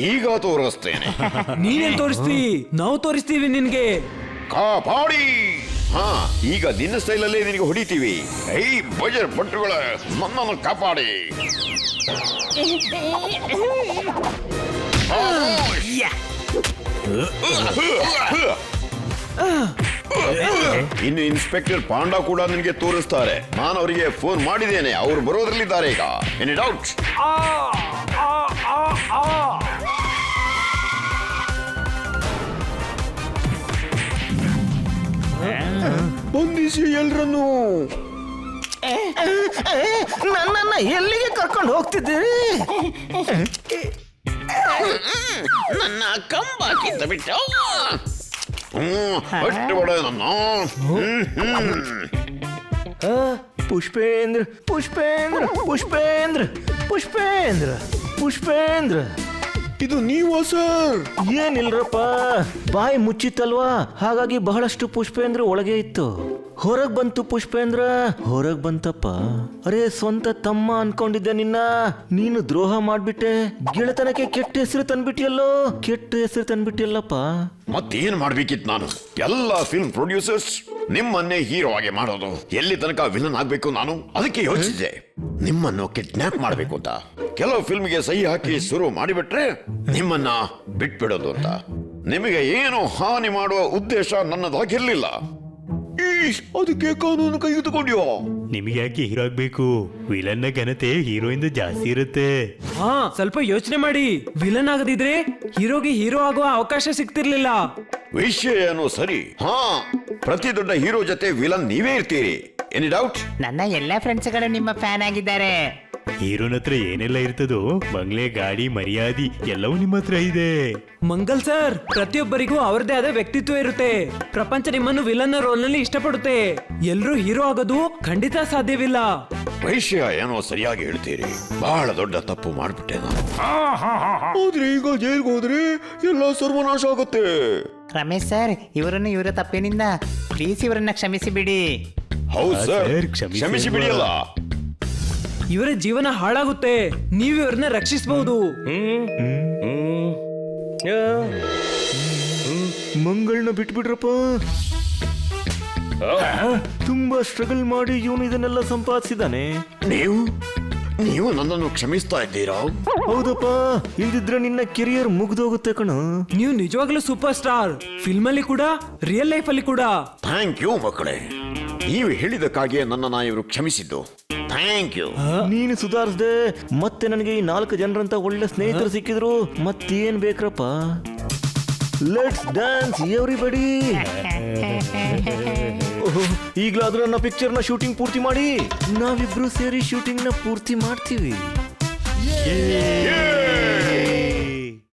ಈಗ ತೋರಿಸ್ತೇನೆ. ನೀನೇನ್ ತೋರಿಸ್ತಿ? ನಾವು ತೋರಿಸ್ತೀವಿ ನಿನ್ಗೆ. ಕಾಪಾಡಿ. ಈಗ ನಿನ್ನ ಸ್ಟೈಲಲ್ಲೇ ನಿನಗೆ ಹೊಡಿತೀವಿ. ಏಯ್ ಬಜರ್ ಭಟ್ರುಗಳ, ನನ್ನನ್ನು ಕಾಪಾಡಿ. ಇನ್ನು ಇನ್ಸ್ಪೆಕ್ಟರ್ ಪಾಂಡಾ ಕೂಡ ನಿನಗೆ ತೋರಿಸ್ತಾರೆ. ನಾನು ಅವರಿಗೆ ಫೋನ್ ಮಾಡಿದ್ದೇನೆ, ಅವರು ಬರೋದ್ರಲ್ಲಿದ್ದಾರೆ ಈಗ. Any doubt? ಬಂಧಿಸಿ ಎಲ್ರನ್ನು. ನನ್ನನ್ನ ಎಲ್ಲಿಗೆ ಕರ್ಕೊಂಡು ಹೋಗ್ತಿದ್ದೀರಿ? ನನ್ನ ಕಂಬ ಕಿತ್ತ ಬಿಟ್ಟು ಅಷ್ಟು ಬಡ ನನ್ನ. ಪುಷ್ಪೇಂದ್ರ ಪುಷ್ಪೇಂದ್ರ ಪುಷ್ಪೇಂದ್ರ ಪುಷ್ಪೇಂದ್ರ ಪುಷ್ಪೇಂದ್ರ, ಇದು ನೀವಾ ಸರ್? ಏನಿಲ್ರಪ್ಪ, ಬಾಯಿ ಮುಚ್ಚಿತ್ತಲ್ವಾ, ಹಾಗಾಗಿ ಬಹಳಷ್ಟು ಪುಷ್ಪೇಂದ್ರ ಒಳಗೆ ಇತ್ತು. ಹೊರಗ್ ಬಂತು ಪುಷ್ಪೇಂದ್ರ, ಹೊರಗ್ ಬಂತಪ್ಪ. ಅರೆ ಸ್ವಂತ ತಮ್ಮ ಅನ್ಕೊಂಡಿದ್ದೆ ನಿನ್ನ, ನೀನು ದ್ರೋಹ ಮಾಡ್ಬಿಟ್ಟೆ. ಗೆಳೆತನಕ್ಕೆ ಕೆಟ್ಟ ಹೆಸರು ತಂದ್ಬಿಟ್ಟಿಯಲ್ಲೋ, ಕೆಟ್ಟ ಹೆಸರು ತಂದ್ಬಿಟ್ಟಿಯಲ್ಲಪ್ಪ. ಮತ್ತೇನ್ ಮಾಡ್ಬೇಕಿತ್ತು ನಾನು? ಎಲ್ಲ ಫಿಲ್ಮ್ ಪ್ರೊಡ್ಯೂಸರ್ಸ್ ನಿಮ್ಮನ್ನೇ ಹೀರೋ ಆಗಿ ಮಾಡೋದು. ಎಲ್ಲಿ ತನಕ ವಿಲನ್ ಆಗ್ಬೇಕು ನಾನು? ಅದಕ್ಕೆ ಯೋಚಿಸಿದೆ, ನಿಮ್ಮನ್ನು ಕಿಡ್ನಾಪ್ ಮಾಡ್ಬೇಕು ಅಂತ. ಕೆಲವು ಫಿಲ್ಮ್ಗೆ ಸಹಿ ಹಾಕಿ ಶುರು ಮಾಡಿಬಿಟ್ರೆ ನಿಮ್ಮನ್ನ ಬಿಟ್ಬಿಡೋದು ಅಂತ. ನಿಮಗೆ ಏನು ಹಾನಿ ಮಾಡುವ ಉದ್ದೇಶ ನನ್ನದಾಗಿರ್ಲಿಲ್ಲ. ಅದಕ್ಕೆ ಕಾನೂನು ಕೈಗೆತ್ತಿಕೊಂಡ್ಯೋ? ನಿಮ್ಗೆ ಯಾಕೆ ಹೀರೋ ಆಗ್ಬೇಕು? ವಿಲನ್ನ ಘನತೆ ಹೀರೋಯಿಂದ ಜಾಸ್ತಿ ಇರುತ್ತೆ. ಸ್ವಲ್ಪ ಯೋಚನೆ ಮಾಡಿ. ವಿಲನ್ ಆಗದಿದ್ರೆ ಹೀರೋಗೆ ಹೀರೋ ಆಗುವ ಅವಕಾಶ ಸಿಗ್ತಿರ್ಲಿಲ್ಲ. ವಿಷಯ ಏನೋ ಸರಿ. ಪ್ರತಿ ದೊಡ್ಡ ಹೀರೋ ಜೊತೆ ವಿಲನ್ ನೀವೇ ಇರ್ತೀರಿ. Any doubt? ನನ್ನ ಎಲ್ಲ ಫ್ರೆಂಡ್ಸ್ಗಳು ನಿಮ್ಮ ಫ್ಯಾನ್ ಆಗಿದ್ದಾರೆ. ಹೀರೋನ ಹತ್ರ ಏನೆಲ್ಲ ಇರ್ತದೋ, ಬಂಗ್ಲೆ, ಗಾಡಿ, ಮರ್ಯಾದಿ ಎಲ್ಲವೂ ನಿಮ್ಮ ಹತ್ರ ಇದೆ. ಮಂಗಲ್ ಸರ್, ಪ್ರತಿಯೊಬ್ಬರಿಗೂ ಅವರದೇ ಆದ ವ್ಯಕ್ತಿತ್ವ ಇರುತ್ತೆ. ಪ್ರಪಂಚ ನಿಮ್ಮನ್ನು ವಿಲನ್ ರೋಲ್ ನಲ್ಲಿ ಇಷ್ಟಪಡುತ್ತೆ. ಎಲ್ರೂ ಹೀರೋ ಆಗೋದು ಖಂಡಿತ ಸಾಧ್ಯವಿಲ್ಲ. ವಿಷಯ ಏನೋ ಸರಿಯಾಗಿ ಹೇಳ್ತೀರಿ. ಬಹಳ ದೊಡ್ಡ ತಪ್ಪು ಮಾಡ್ಬಿಟ್ಟೆ ನಾನು. ಆದ್ರೆ ಈಗ ಜೈಲ್ಗೆ ಹೋದ್ರೆ ಎಲ್ಲ ಸರ್ವನಾಶ ಆಗುತ್ತೆ. ರಮೇಶ್ ಸರ್, ಇವರನ್ನು ಇವರ ತಪ್ಪಿನಿಂದ ಪ್ಲೀಸ್ ಇವರನ್ನ ಕ್ಷಮಿಸಿ ಬಿಡಿ. ಹೌದು ಸರ್, ಸರ್, ಕ್ಷಮಿಸಿ ಕ್ಷಮಿಸಿ ಬಿಡಿಯಲ್ಲ. ಇವರ ಜೀವನ ಹಾಳಾಗುತ್ತೆ. ನೀವು ಇವ್ರನ್ನ ರಕ್ಷಿಸಬಹುದು. ಮಂಗಳನ್ನ ಬಿಟ್ಬಿಡ್ರಪ್ಪ. ತುಂಬಾ ಸ್ಟ್ರಗಲ್ ಮಾಡಿ ಇವನು ಇದನ್ನೆಲ್ಲ ಸಂಪಾದಿಸಿದಾನೆ. ನೀವು ನನ್ನನ್ನು ಕ್ಷಮಿಸ್ತಾ ಇದ್ದೀರಾ? ಹೌದಪ್ಪ, ಇಲ್ದಿದ್ರೆ ನಿನ್ನ ಕೆರಿಯರ್ ಮುಗ್ದೋಗುತ್ತೆ ಕಣ. ನೀವು ನಿಜವಾಗ್ಲೂ ಸೂಪರ್ ಸ್ಟಾರ್, ಫಿಲ್ಮ್ ಅಲ್ಲಿ ಕೂಡ ರಿಯಲ್ ಲೈಫ್ ಅಲ್ಲಿ ಕೂಡ. ಥ್ಯಾಂಕ್ ಯು ಮಕ್ಕಳೇ. ನೀವು ಹೇಳಿದಕ್ಕಾಗಿಯೇ ನನ್ನನ್ನ ಇವರು ಕ್ಷಮಿಸಿದ್ದು. Thank you. ನೀನು ಸುಧಾರಿಸ್ದೆ, ಮತ್ತೆ ನನಗೆ ಈ 4 ಜನರಂತ ಒಳ್ಳೆ ಸ್ನೇಹಿತರು ಸಿಕ್ಕಿದ್ರು. ಮತ್ತೇನ್ ಬೇಕ್ರಪ್ಪ? Let's dance everybody. ಈಗಲಾದ್ರೂ ನನ್ನ ಪಿಕ್ಚರ್ ನ ಶೂಟಿಂಗ್ ಪೂರ್ತಿ ಮಾಡಿ ನಾವಿಬ್ರು ಸೇರಿ ಶೂಟಿಂಗ್ ನ ಪೂರ್ತಿ ಮಾಡ್ತೀವಿ.